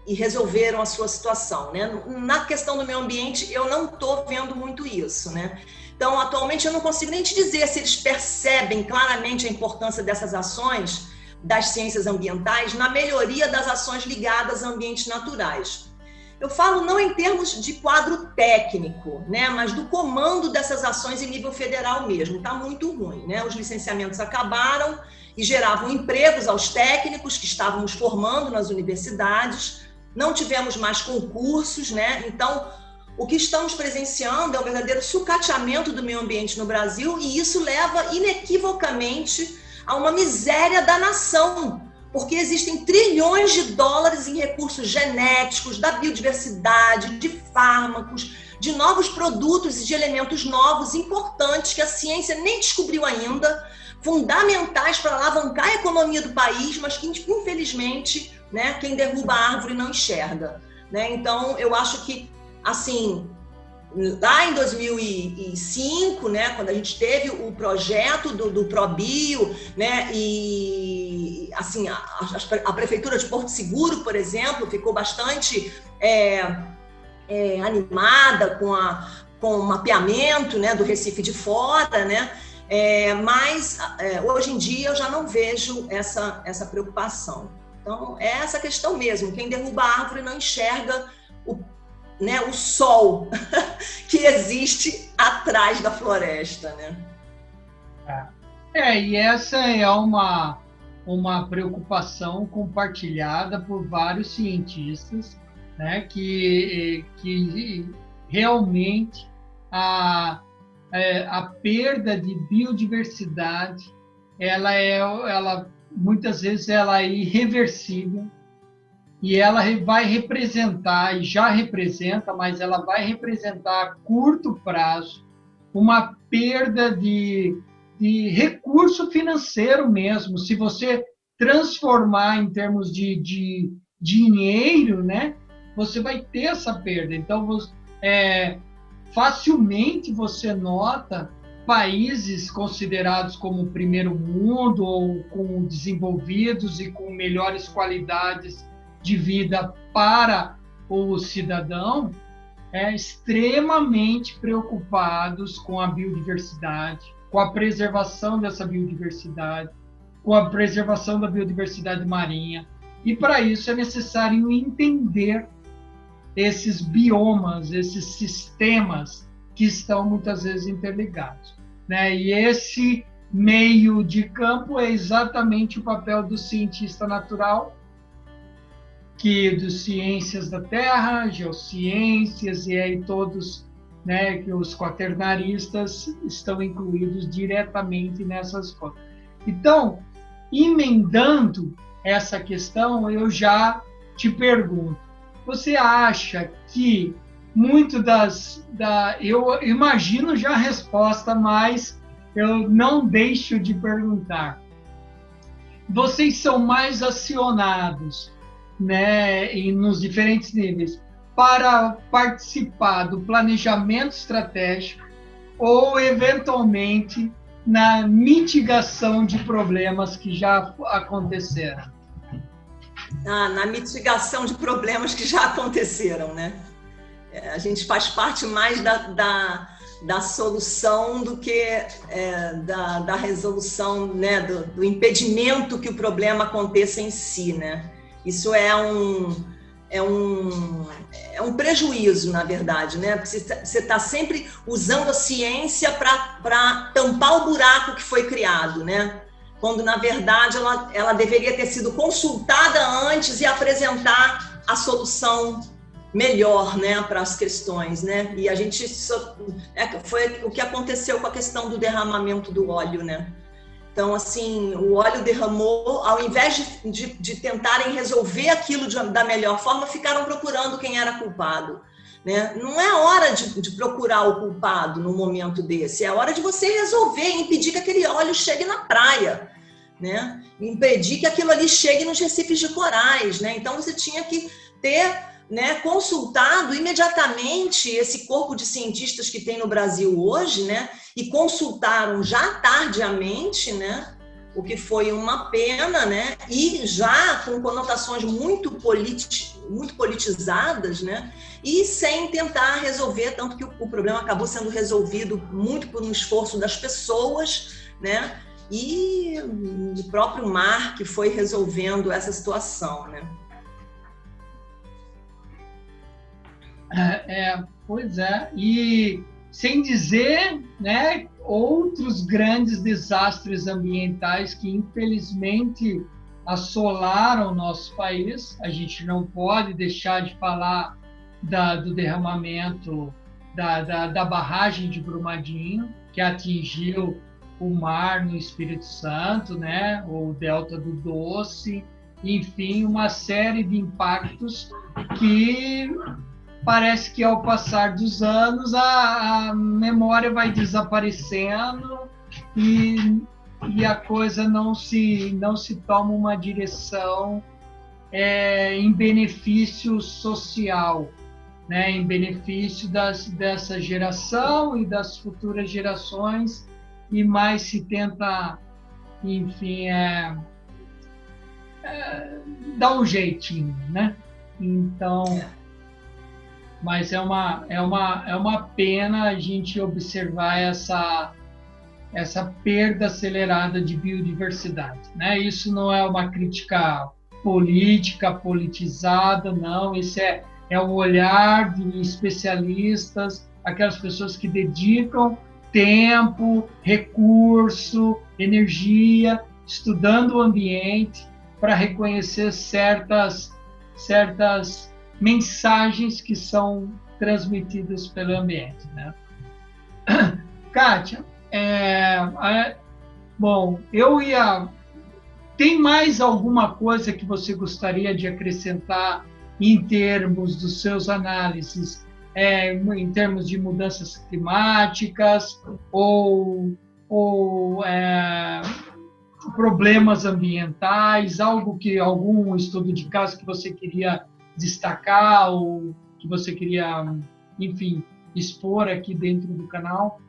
e resolveram a sua situação, né? Na questão do meio ambiente, eu não estou vendo muito isso, né? Então, atualmente, eu não consigo nem te dizer se eles percebem claramente a importância dessas ações das ciências ambientais na melhoria das ações ligadas a ambientes naturais. Eu falo não em termos de quadro técnico, né? Mas do comando dessas ações em nível federal mesmo. Está muito ruim, né? Os licenciamentos acabaram e geravam empregos aos técnicos que estávamos formando nas universidades. Não tivemos mais concursos, né? Então, o que estamos presenciando é um verdadeiro sucateamento do meio ambiente no Brasil e isso leva inequivocamente a uma miséria da nação, porque existem trilhões de dólares em recursos genéticos, da biodiversidade, de fármacos, de novos produtos e de elementos novos importantes que a ciência nem descobriu ainda, fundamentais para alavancar a economia do país, mas que, infelizmente, né, quem derruba a árvore não enxerga, né? Então, eu acho que, assim, lá em 2005, né, quando a gente teve o projeto do ProBio, né, e assim, a Prefeitura de Porto Seguro, por exemplo, ficou bastante animada com o mapeamento, né, do Recife de Fora, né? Mas hoje em dia eu já não vejo essa preocupação. Então, é essa questão mesmo. Quem derruba a árvore não enxerga o sol que existe atrás da floresta, né? E essa é uma preocupação compartilhada por vários cientistas, né, que realmente a perda de biodiversidade, ela muitas vezes ela é irreversível e ela vai representar, e já representa, mas ela vai representar a curto prazo uma perda de recurso financeiro mesmo. Se você transformar em termos de dinheiro, né, você vai ter essa perda. Então, facilmente você nota países considerados como primeiro mundo ou com desenvolvidos e com melhores qualidades de vida para o cidadão, extremamente preocupados com a biodiversidade, com a preservação dessa biodiversidade, com a preservação da biodiversidade marinha. E para isso é necessário entender esses biomas, esses sistemas que estão muitas vezes interligados, né? E esse meio de campo é exatamente o papel do cientista natural, que dos ciências da Terra, geociências, e aí todos, né, que os quaternaristas estão incluídos diretamente nessas coisas. Então, emendando essa questão, eu já te pergunto, você acha que muito eu imagino já a resposta, mas eu não deixo de perguntar. Vocês são mais acionados, né, nos diferentes níveis, para participar do planejamento estratégico ou, eventualmente, na mitigação de problemas que já aconteceram? Na mitigação de problemas que já aconteceram, né? A gente faz parte mais da solução do que da resolução, né? Do impedimento que o problema aconteça em si, né? Isso é um prejuízo, na verdade, né? Você está sempre usando a ciência para tampar o buraco que foi criado, né? Quando, na verdade, ela deveria ter sido consultada antes e apresentar a solução melhor, né, para as questões, né? E a gente foi o que aconteceu com a questão do derramamento do óleo, né? Então, assim, o óleo derramou, ao invés de tentarem resolver aquilo da melhor forma, ficaram procurando quem era culpado, né? Não é hora de procurar o culpado no momento desse, é hora de você resolver, impedir que aquele óleo chegue na praia, né? Impedir que aquilo ali chegue nos recifes de corais, né? Então, você tinha que ter, né, consultado imediatamente esse corpo de cientistas que tem no Brasil hoje, né? E consultaram já tardiamente, né? O que foi uma pena, né? E já com conotações muito politizadas, né? E sem tentar resolver, tanto que o problema acabou sendo resolvido muito por um esforço das pessoas, né? E o próprio mar que foi resolvendo essa situação, né? Pois é, e sem dizer, né, outros grandes desastres ambientais que infelizmente assolaram o nosso país. A gente não pode deixar de falar do derramamento da barragem de Brumadinho, que atingiu o mar no Espírito Santo, né, o Delta do Doce, enfim, uma série de impactos que parece que, ao passar dos anos, a memória vai desaparecendo e a coisa não se toma uma direção em benefício social, né? Em benefício dessa geração e das futuras gerações, e mais se tenta, enfim, dar um jeitinho, né? Então... Mas é uma pena a gente observar essa perda acelerada de biodiversidade, né? Isso não é uma crítica política, politizada, não. Isso é o olhar de especialistas, aquelas pessoas que dedicam tempo, recurso, energia, estudando o ambiente para reconhecer certas mensagens que são transmitidas pelo ambiente, né? Kátia, bom, tem mais alguma coisa que você gostaria de acrescentar em termos dos seus análises, em termos de mudanças climáticas ou problemas ambientais, algum estudo de caso que você queria destacar ou que você queria, enfim, expor aqui dentro do canal?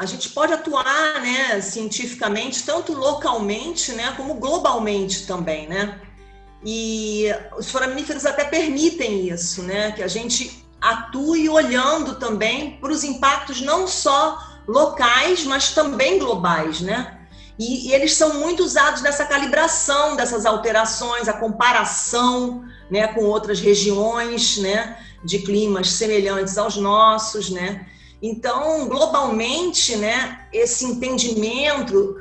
A gente pode atuar, né, cientificamente, tanto localmente, né, como globalmente também, né? E os foraminíferos até permitem isso, né, que a gente atue olhando também para os impactos não só locais, mas também globais, né? E eles são muito usados nessa calibração dessas alterações, a comparação, né, com outras regiões, né, de climas semelhantes aos nossos, né? Então, globalmente, né, esse entendimento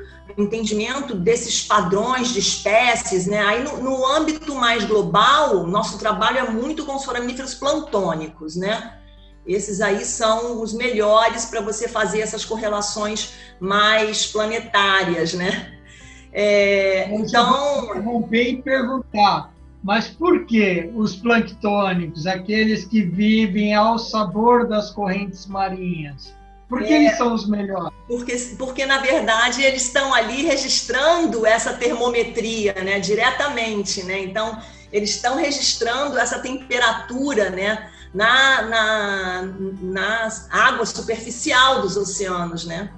desses padrões de espécies, né? Aí no âmbito mais global, nosso trabalho é muito com os foraminíferos planctônicos, né? Esses aí são os melhores para você fazer essas correlações mais planetárias, né? Então, interromper e perguntar, mas por que os planctônicos, aqueles que vivem ao sabor das correntes marinhas, Por que eles são os melhores? Porque, na verdade, eles estão ali registrando essa termometria, né, diretamente, né? Então, eles estão registrando essa temperatura, né, na água superficial dos oceanos, né?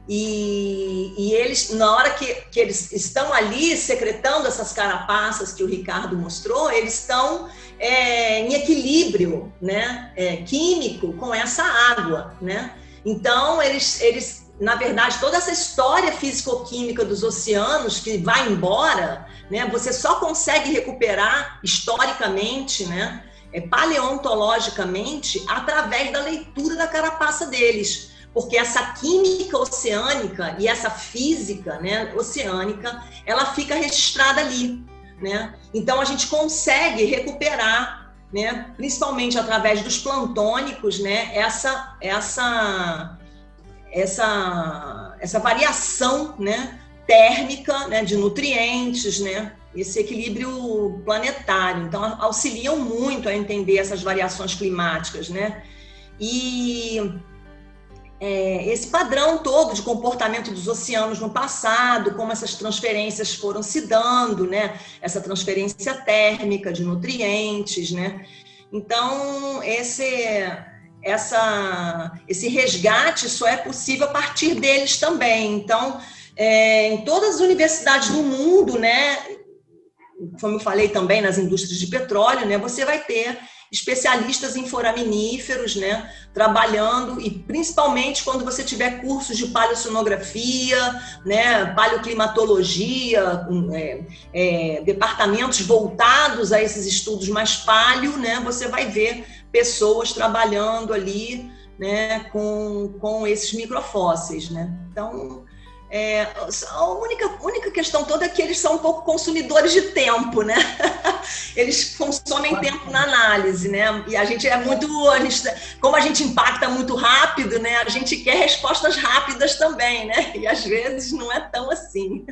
E eles, na hora que eles estão ali secretando essas carapaças que o Ricardo mostrou, eles estão em equilíbrio, né, químico com essa água, né? Então, eles, na verdade, toda essa história físico-química dos oceanos que vai embora, né, você só consegue recuperar historicamente, né, paleontologicamente, através da leitura da carapaça deles. Porque essa química oceânica e essa física, né, oceânica, ela fica registrada ali, né? Então, a gente consegue recuperar, né, principalmente através dos plantônicos, né, essa variação, né, térmica, né, de nutrientes, né, esse equilíbrio planetário. Então, auxiliam muito a entender essas variações climáticas, né? E esse padrão todo de comportamento dos oceanos no passado, como essas transferências foram se dando, né? Essa transferência térmica de nutrientes, né? Então, esse resgate só é possível a partir deles também. Então, em todas as universidades do mundo, né? Como eu falei também, nas indústrias de petróleo, né? Você vai ter especialistas em foraminíferos, né, trabalhando, e principalmente quando você tiver cursos de paleoceanografia, né, paleoclimatologia, departamentos voltados a esses estudos mais paleo, né, você vai ver pessoas trabalhando ali, né, com esses microfósseis, né. Então, a única questão toda é que eles são um pouco consumidores de tempo, né? Eles consomem tempo na análise, né? E como a gente impacta muito rápido, né? A gente quer respostas rápidas também, né? E às vezes não é tão assim.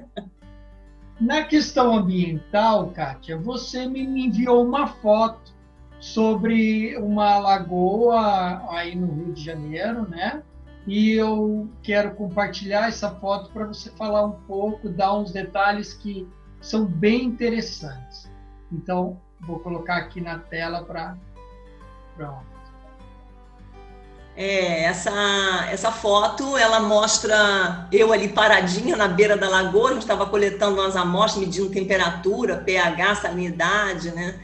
Na questão ambiental, Kátia, você me enviou uma foto sobre uma lagoa aí no Rio de Janeiro, né? E eu quero compartilhar essa foto para você falar um pouco, dar uns detalhes que são bem interessantes. Então, vou colocar aqui na tela para... Pronto. Essa foto, ela mostra eu ali paradinha na beira da lagoa. A gente estava coletando umas amostras, medindo temperatura, pH, salinidade, né?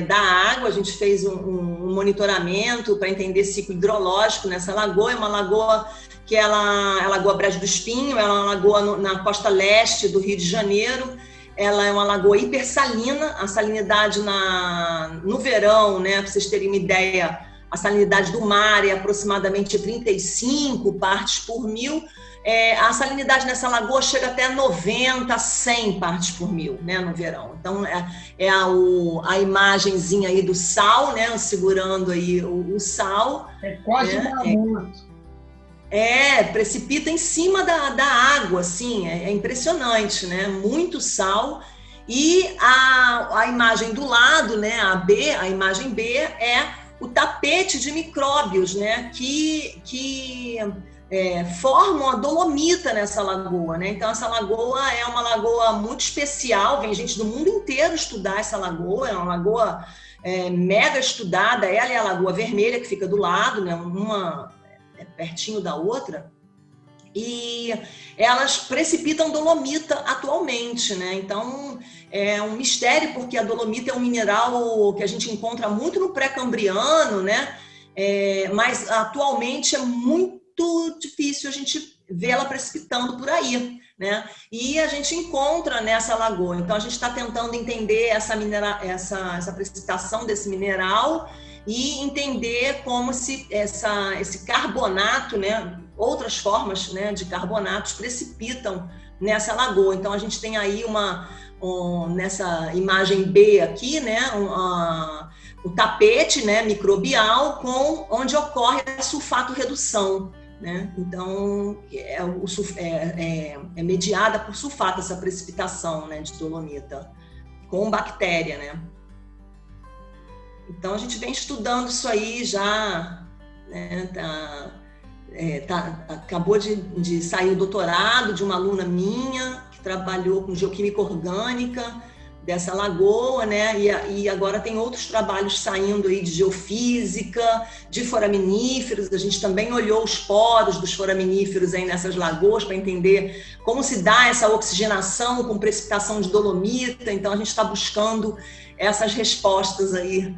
Da água. A gente fez um monitoramento para entender ciclo hidrológico nessa lagoa. É uma lagoa que é a Lagoa Brejo do Espinho, ela é uma lagoa na costa leste do Rio de Janeiro. Ela é uma lagoa hipersalina, a salinidade no verão, né, para vocês terem uma ideia, a salinidade do mar é aproximadamente 35 partes por mil. A salinidade nessa lagoa chega até 90, 100 partes por mil, né, no verão. Então, a imagenzinha aí do sal, né, segurando aí o sal. É quase um amorto. Precipita em cima da água, assim, é impressionante, né, muito sal. E a imagem do lado, né, a imagem B, é o tapete de micróbios, né, que formam a dolomita nessa lagoa, né? Então, essa lagoa é uma lagoa muito especial, vem gente do mundo inteiro estudar essa lagoa, é uma lagoa mega estudada. Ela é a Lagoa Vermelha, que fica do lado, né? Uma pertinho da outra, e elas precipitam dolomita atualmente, né? Então, é um mistério, porque a dolomita é um mineral que a gente encontra muito no pré-cambriano, né? Mas atualmente é muito difícil a gente vê-la precipitando por aí, né? E a gente encontra nessa lagoa. Então, a gente está tentando entender essa precipitação desse mineral e entender como esse carbonato, né, outras formas, né, de carbonatos precipitam nessa lagoa. Então, a gente tem aí nessa imagem B aqui, né, o tapete, né, microbial onde ocorre a sulfato-redução, né? Então, é mediada por sulfato essa precipitação, né, de dolomita com bactéria, né? Então, a gente vem estudando isso aí já, né, acabou de sair o doutorado de uma aluna minha, que trabalhou com geoquímica orgânica dessa lagoa, né? E agora tem outros trabalhos saindo aí de geofísica, de foraminíferos. A gente também olhou os poros dos foraminíferos aí nessas lagoas para entender como se dá essa oxigenação com precipitação de dolomita. Então a gente está buscando essas respostas aí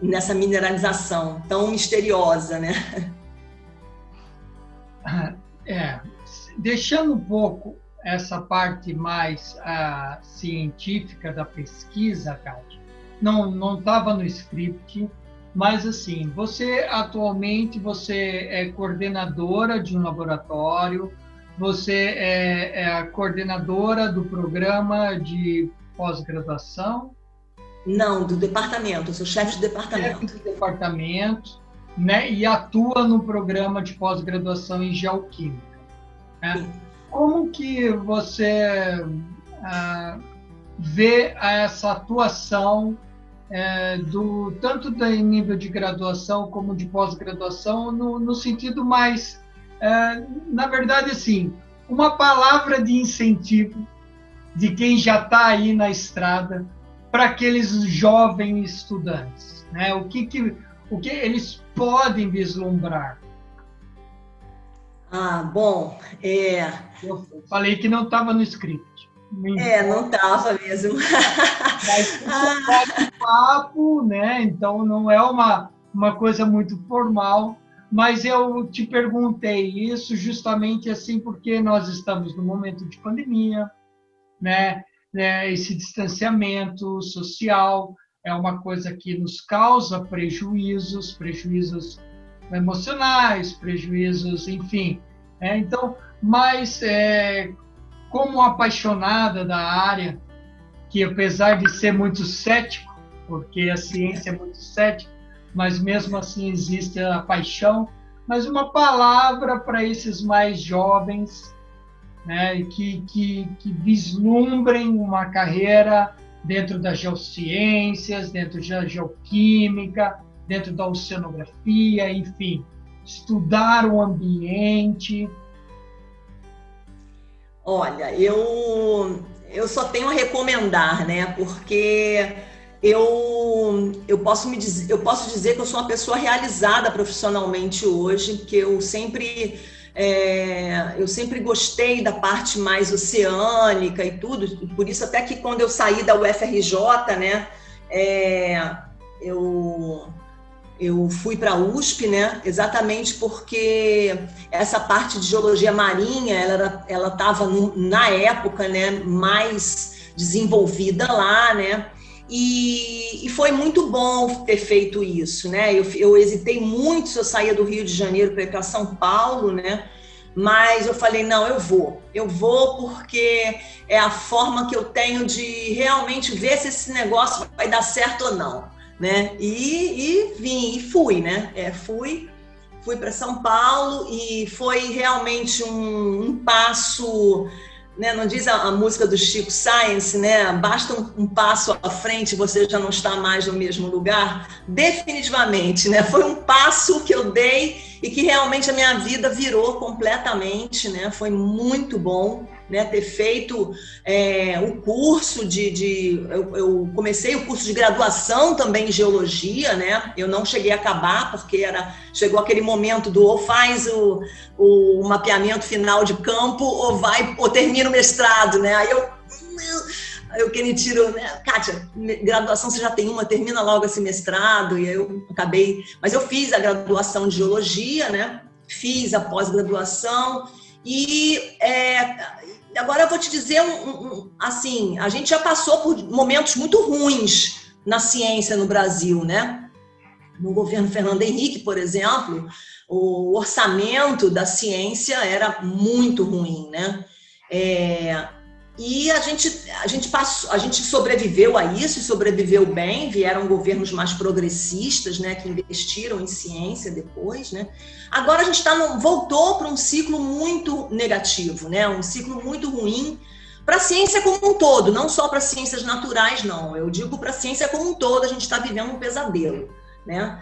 nessa mineralização tão misteriosa, né? Deixando um pouco essa parte mais científica da pesquisa, Kátia, não estava no script, mas assim, atualmente você é coordenadora de um laboratório, você é a coordenadora do programa de pós-graduação? Não, do departamento, eu sou chefe de departamento. Chefe de departamento, né? E atua no programa de pós-graduação em geoquímica, né? Como que você vê essa atuação tanto do nível de graduação como de pós-graduação no sentido mais, na verdade, assim, uma palavra de incentivo de quem já está aí na estrada para aqueles jovens estudantes, né? O que eles podem vislumbrar? Bom, Eu falei que não estava no script. Não estava mesmo. Mas isso é um papo, né? Então não é uma coisa muito formal, mas eu te perguntei isso justamente assim porque nós estamos no momento de pandemia, né? Esse distanciamento social é uma coisa que nos causa prejuízos emocionais, prejuízos, enfim. Então, mas como apaixonada da área, que apesar de ser muito cético, porque a ciência é muito cética, mas mesmo assim existe a paixão, mas uma palavra para esses mais jovens, né, que vislumbrem uma carreira dentro das geociências, dentro da geoquímica, dentro da oceanografia, enfim, estudar o ambiente. Olha, eu só tenho a recomendar, né? Porque eu posso dizer que eu sou uma pessoa realizada profissionalmente hoje, que eu sempre gostei da parte mais oceânica e tudo, e por isso até que quando eu saí da UFRJ, né, eu fui para a USP, né, exatamente porque essa parte de geologia marinha, ela estava na época, né, mais desenvolvida lá, né, e foi muito bom ter feito isso, né? Eu hesitei muito se eu saía do Rio de Janeiro para ir para São Paulo, né? Mas eu falei, não, eu vou porque é a forma que eu tenho de realmente ver se esse negócio vai dar certo ou não, né? E vim, e fui, né? Fui para São Paulo e foi realmente um passo, né? Não diz a música do Chico Science, né? Basta um passo à frente, você já não está mais no mesmo lugar. Definitivamente, né? Foi um passo que eu dei e que realmente a minha vida virou completamente, né? Foi muito bom, né? Ter feito o curso eu comecei o curso de graduação também em geologia, né? Eu não cheguei a acabar porque chegou aquele momento do ou faz o mapeamento final de campo ou termina o mestrado, né? Aí eu que me tiro, né? Kátia, graduação você já tem uma, termina logo esse mestrado, e aí eu acabei, mas eu fiz a graduação de geologia, né? Fiz a pós-graduação e agora eu vou te dizer assim, a gente já passou por momentos muito ruins na ciência no Brasil, né? No governo Fernando Henrique, por exemplo, o orçamento da ciência era muito ruim, né? E a gente sobreviveu a isso, e sobreviveu bem. Vieram governos mais progressistas, né, que investiram em ciência depois, né? Agora a gente voltou para um ciclo muito negativo, né? Um ciclo muito ruim para a ciência como um todo, não só para ciências naturais, não. Eu digo para a ciência como um todo, a gente está vivendo um pesadelo, né?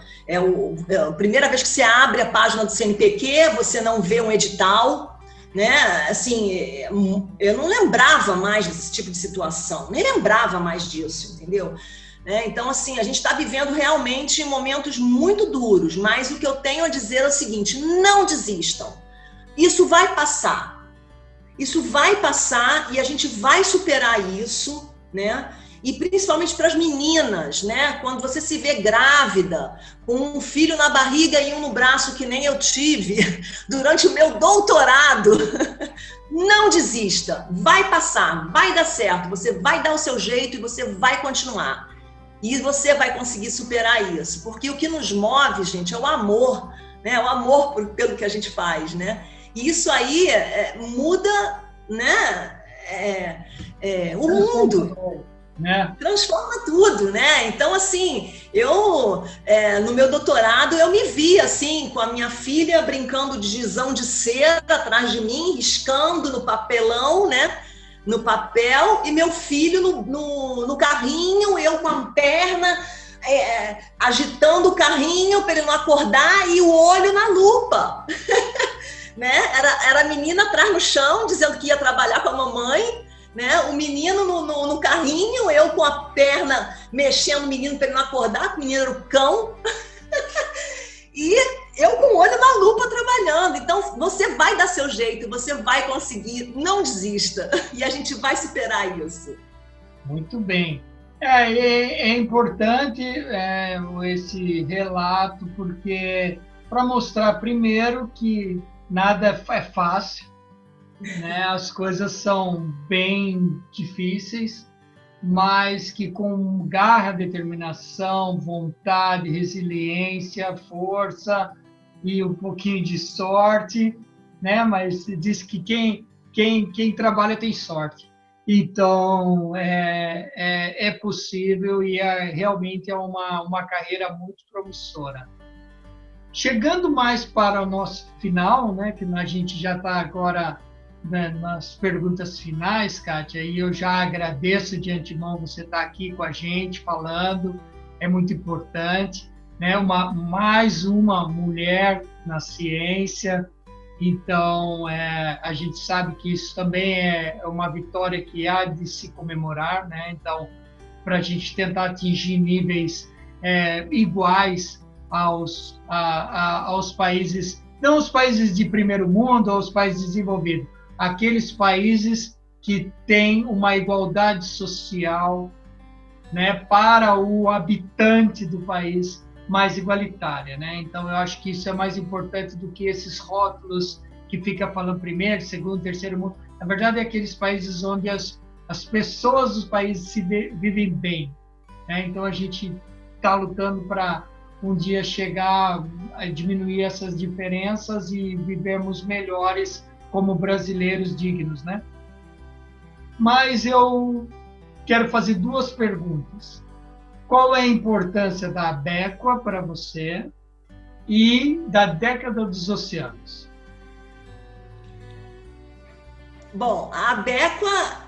A primeira vez que você abre a página do CNPq, você não vê um edital, né? Assim, eu não lembrava mais desse tipo de situação, nem lembrava mais disso, entendeu? Então, assim, a gente está vivendo realmente momentos muito duros, mas o que eu tenho a dizer é o seguinte: não desistam. Isso vai passar. Isso vai passar e a gente vai superar isso, né? E principalmente para as meninas, né? Quando você se vê grávida, com um filho na barriga e um no braço, que nem eu tive, durante o meu doutorado, não desista. Vai passar, vai dar certo. Você vai dar o seu jeito e você vai continuar. E você vai conseguir superar isso. Porque o que nos move, gente, é o amor, né? O amor pelo que a gente faz, né? E isso aí muda, né? O mundo. Né? Transforma tudo, né? Então, assim, eu, no meu doutorado, eu me vi, assim, com a minha filha brincando de gizão de cera atrás de mim, riscando no papelão, né? No papel, e meu filho no carrinho, eu com a perna agitando o carrinho para ele não acordar e o olho na lupa. Né? Era a menina atrás no chão, dizendo que ia trabalhar com a mamãe, né? O menino no carrinho, eu com a perna mexendo o menino para ele não acordar, o menino era o cão, e eu com o olho na lupa trabalhando. Então, você vai dar seu jeito, você vai conseguir, não desista, e a gente vai superar isso. Muito bem. É importante esse relato, porque para mostrar primeiro que nada é fácil, né? As coisas são bem difíceis, mas que com garra, determinação, vontade, resiliência, força e um pouquinho de sorte, né? Mas diz que quem trabalha tem sorte. Então, é possível e realmente é uma carreira muito promissora. Chegando mais para o nosso final, né? Que a gente já está agora, né, nas perguntas finais, Kátia, e eu já agradeço de antemão você estar aqui com a gente falando, é muito importante, né? Mais uma mulher na ciência, então a gente sabe que isso também é uma vitória que há de se comemorar, né? Então, para a gente tentar atingir níveis iguais aos países, não os países de primeiro mundo, aos países desenvolvidos, aqueles países que têm uma igualdade social, né, para o habitante do país mais igualitária, né? Então, eu acho que isso é mais importante do que esses rótulos que fica falando primeiro, segundo, terceiro mundo. Na verdade, é aqueles países onde as pessoas dos países vivem bem, né? Então, a gente está lutando para um dia chegar a diminuir essas diferenças e vivermos melhores como brasileiros dignos, né? Mas eu quero fazer duas perguntas. Qual é a importância da Abequa para você e da década dos oceanos? Bom, a Abequa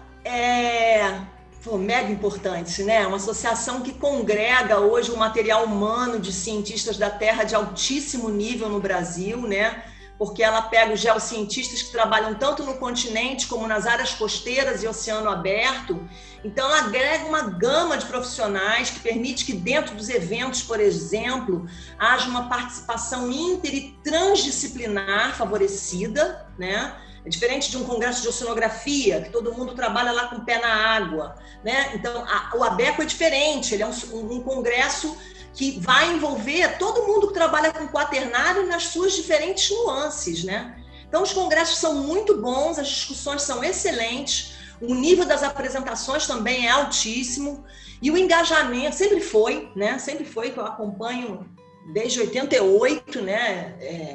mega importante, né? Uma associação que congrega hoje um material humano de cientistas da Terra de altíssimo nível no Brasil, né? Porque ela pega os geocientistas que trabalham tanto no continente como nas áreas costeiras e oceano aberto. Então, ela agrega uma gama de profissionais que permite que dentro dos eventos, por exemplo, haja uma participação inter e transdisciplinar favorecida, né? É diferente de um congresso de oceanografia, que todo mundo trabalha lá com o pé na água, né? Então, o Abequa é diferente, ele é um congresso que vai envolver todo mundo que trabalha com quaternário nas suas diferentes nuances, né? Então, os congressos são muito bons, as discussões são excelentes, o nível das apresentações também é altíssimo, e o engajamento sempre foi, né? Sempre foi, que eu acompanho desde 88, né?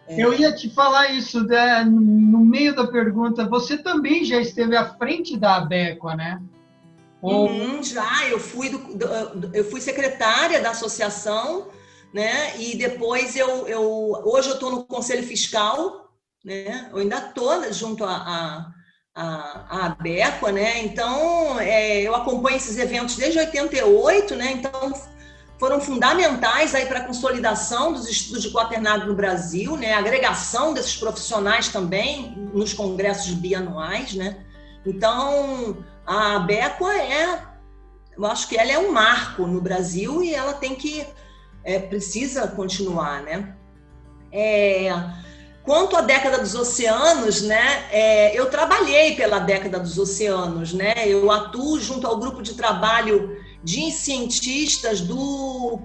Eu ia te falar isso, né? No meio da pergunta. Você também já esteve à frente da Abequa, né? Já, eu fui secretária da associação, né? E depois hoje eu estou no Conselho Fiscal, né? Eu ainda estou junto à Abequa, né? Então, eu acompanho esses eventos desde 88, né? Então, foram fundamentais aí para a consolidação dos estudos de quaternário no Brasil, né? A agregação desses profissionais também nos congressos bianuais, né? Então, a ABECOA eu acho que ela é um marco no Brasil e ela precisa continuar, né? Quanto à década dos oceanos, né? Eu trabalhei pela década dos oceanos, né? Eu atuo junto ao grupo de trabalho de cientistas do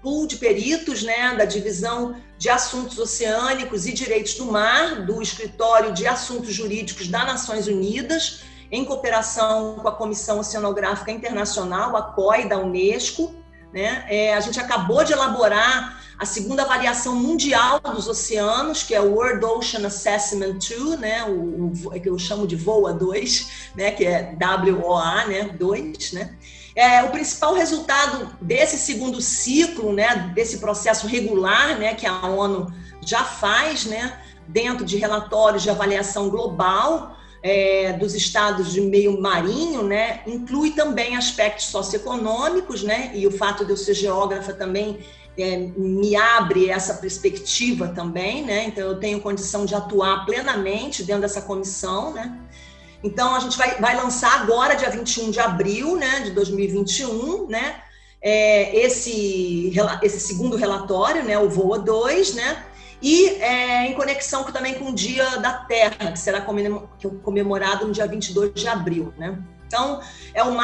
pool de peritos, né? Da divisão de assuntos oceânicos e direitos do mar, do Escritório de Assuntos Jurídicos das Nações Unidas, em cooperação com a Comissão Oceanográfica Internacional, a COI, da Unesco, né? A gente acabou de elaborar a segunda avaliação mundial dos oceanos, que é o World Ocean Assessment 2, né? Que eu chamo de VOA 2, né? Que é WOA, né? 2, né? O principal resultado desse segundo ciclo, né? Desse processo regular, né? Que a ONU já faz, né? Dentro de relatórios de avaliação global, dos estados de meio marinho, né, inclui também aspectos socioeconômicos, né, e o fato de eu ser geógrafa também me abre essa perspectiva também, né, então eu tenho condição de atuar plenamente dentro dessa comissão, né. Então a gente vai lançar agora, dia 21 de abril, né, de 2021, né, esse segundo relatório, né, o VOA 2, né, e em conexão também com o Dia da Terra, que será comemorado no dia 22 de abril, né? Então, é o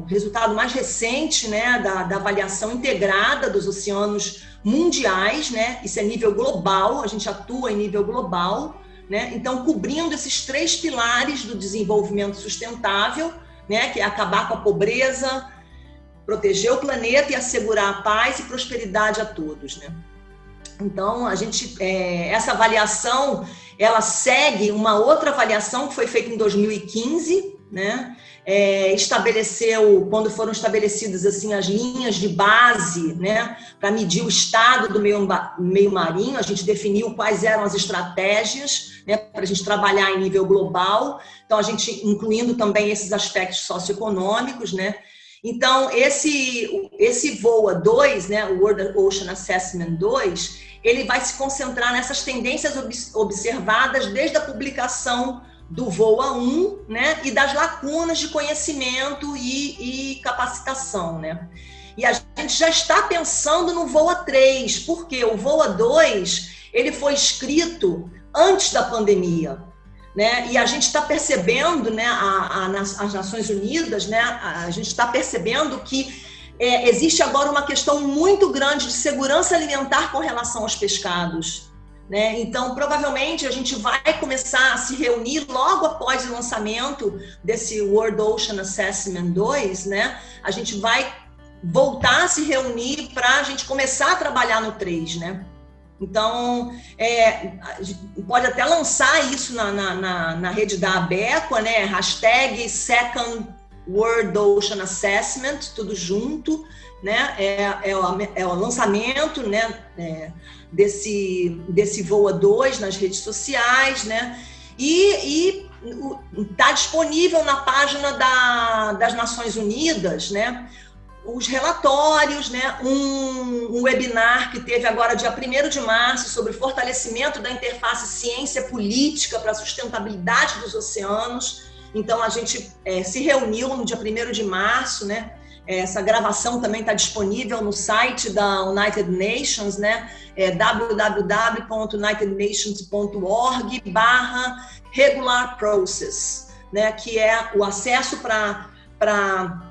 resultado mais recente, né, da avaliação integrada dos oceanos mundiais, né? Isso é nível global, a gente atua em nível global, né? Então, cobrindo esses 3 pilares do desenvolvimento sustentável, né, que é acabar com a pobreza, proteger o planeta e assegurar a paz e prosperidade a todos, né? Então, essa avaliação, ela segue uma outra avaliação que foi feita em 2015, né? Quando foram estabelecidas assim as linhas de base, né, para medir o estado do meio marinho, a gente definiu quais eram as estratégias, né, para a gente trabalhar em nível global. Então, a gente incluindo também esses aspectos socioeconômicos, né? Então, esse VOA 2, né, o World Ocean Assessment 2, ele vai se concentrar nessas tendências observadas desde a publicação do VOA 1, né, e das lacunas de conhecimento e capacitação, né. E a gente já está pensando no VOA 3, porque o VOA 2, ele foi escrito antes da pandemia, né? E a gente está percebendo, né, as Nações Unidas, né, a gente está percebendo que existe agora uma questão muito grande de segurança alimentar com relação aos pescados, né? Então, provavelmente, a gente vai começar a se reunir logo após o lançamento desse World Ocean Assessment 2, né? A gente vai voltar a se reunir para a gente começar a trabalhar no 3, né? Então, a gente pode até lançar isso na rede da ABECOA, né? # Second World Ocean Assessment, tudo junto, né? É o lançamento, né? Desse VOA 2 nas redes sociais, né? E está disponível na página das Nações Unidas, né? Os relatórios, né? Um webinar que teve agora dia 1º de março sobre fortalecimento da interface ciência-política para a sustentabilidade dos oceanos. Então, a gente se reuniu no dia 1º de março, né? Essa gravação também está disponível no site da United Nations, né? www.unitednations.org/regular process, né? Que é o acesso para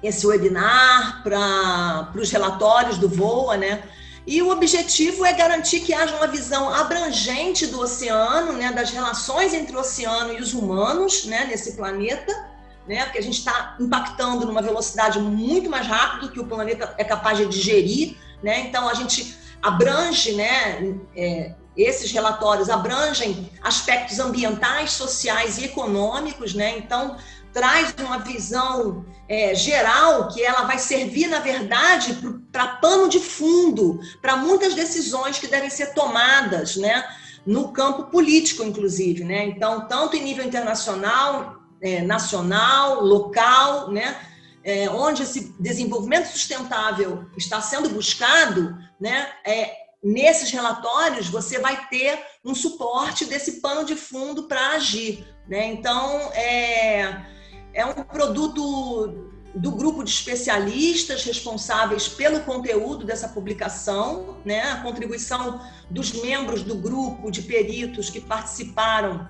esse webinar, para os relatórios do VOA, né? E o objetivo é garantir que haja uma visão abrangente do oceano, né? Das relações entre o oceano e os humanos, né? Nesse planeta, né? Porque a gente está impactando numa velocidade muito mais rápida do que o planeta é capaz de digerir, né? Então, a gente abrange, né? Esses relatórios abrangem aspectos ambientais, sociais e econômicos, né? Então, traz uma visão geral que ela vai servir, na verdade, para pano de fundo, para muitas decisões que devem ser tomadas, né, no campo político, inclusive, né? Então, tanto em nível internacional, nacional, local, né, onde esse desenvolvimento sustentável está sendo buscado, né, nesses relatórios você vai ter um suporte desse pano de fundo para agir, né? Então, é um produto do grupo de especialistas responsáveis pelo conteúdo dessa publicação, né? A contribuição dos membros do grupo de peritos que participaram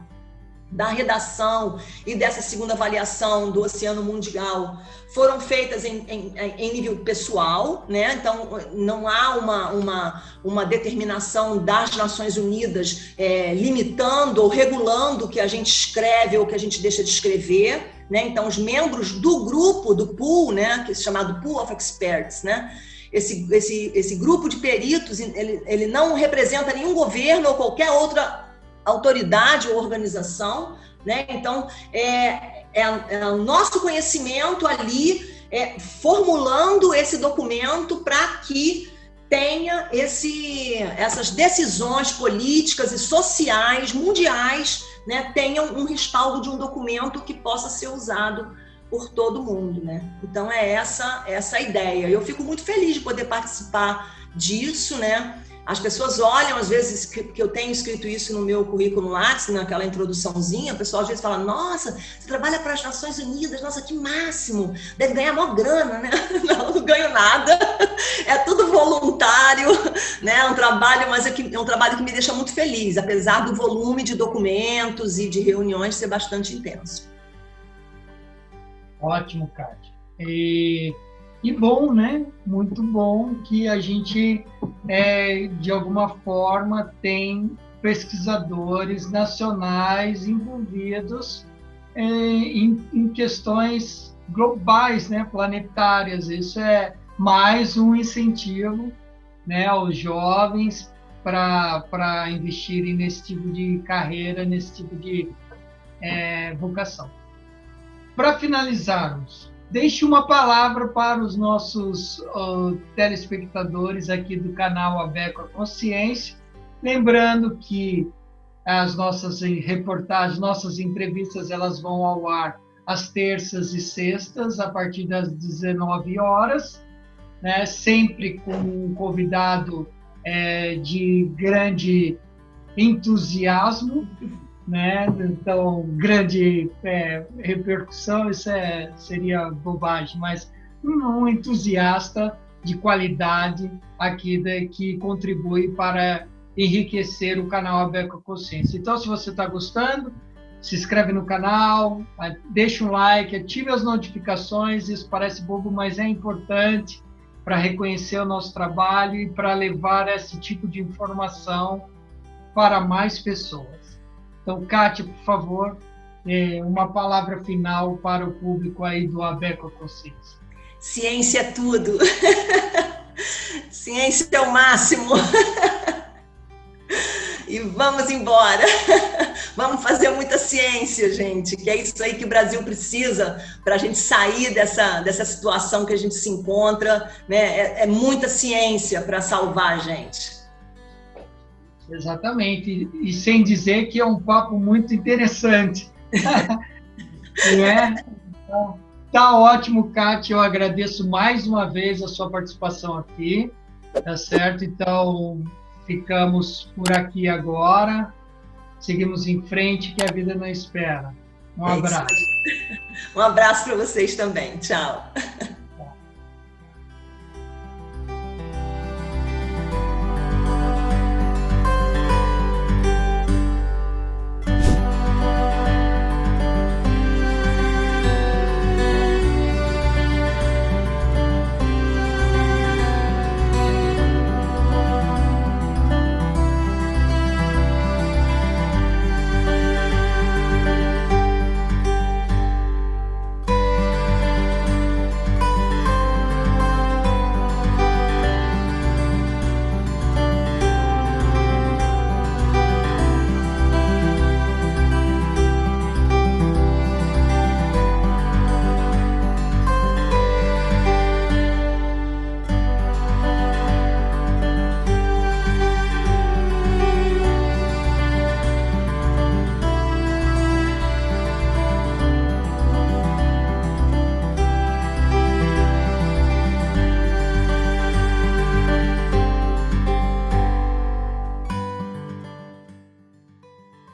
da redação e dessa segunda avaliação do Oceano Mundial foram feitas em nível pessoal, né? Então, não há uma determinação das Nações Unidas limitando ou regulando o que a gente escreve ou o que a gente deixa de escrever, né? Então, os membros do grupo, do pool, né? Que é chamado Pool of Experts, né? Esse grupo de peritos, ele não representa nenhum governo ou qualquer outra autoridade ou organização, né? Então, é o nosso conhecimento ali formulando esse documento para que tenha essas decisões políticas e sociais mundiais, né, tenham um respaldo de um documento que possa ser usado por todo mundo, né? Então, é essa a ideia. Eu fico muito feliz de poder participar disso, né? As pessoas olham, às vezes, que eu tenho escrito isso no meu currículo Lattes, naquela introduçãozinha, o pessoal às vezes fala, nossa, você trabalha para as Nações Unidas, nossa, que máximo, deve ganhar maior grana, né? Não ganho nada, é tudo voluntário, né? É um trabalho, mas é um trabalho que me deixa muito feliz, apesar do volume de documentos e de reuniões ser bastante intenso. Ótimo, Kátia. E bom, né? Muito bom que a gente, de alguma forma, tem pesquisadores nacionais envolvidos em questões globais, né? Planetárias. Isso é mais um incentivo, né, aos jovens para investirem nesse tipo de carreira, nesse tipo de vocação. Para finalizarmos, deixe uma palavra para os nossos telespectadores aqui do canal Abeco a Consciência, lembrando que as nossas reportagens, nossas entrevistas, elas vão ao ar às terças e sextas, a partir das 19 horas, né, sempre com um convidado de grande entusiasmo, né? Então, grande repercussão, isso seria bobagem, mas um entusiasta de qualidade aqui que contribui para enriquecer o canal Abeco a Consciência. Então, se você está gostando, se inscreve no canal, deixa um like, ative as notificações, isso parece bobo, mas é importante para reconhecer o nosso trabalho e para levar esse tipo de informação para mais pessoas. Então, Kátia, por favor, uma palavra final para o público aí do Abeco a Consciência. Ciência é tudo. Ciência é o máximo. E vamos embora. Vamos fazer muita ciência, gente, que é isso aí que o Brasil precisa para a gente sair dessa situação que a gente se encontra, né? É muita ciência para salvar a gente. Exatamente, e sem dizer que é um papo muito interessante. Então, tá ótimo, Kátia, eu agradeço mais uma vez a sua participação aqui, tá certo? Então, ficamos por aqui agora, seguimos em frente, que a vida não espera. Um abraço. Um abraço para vocês também, tchau.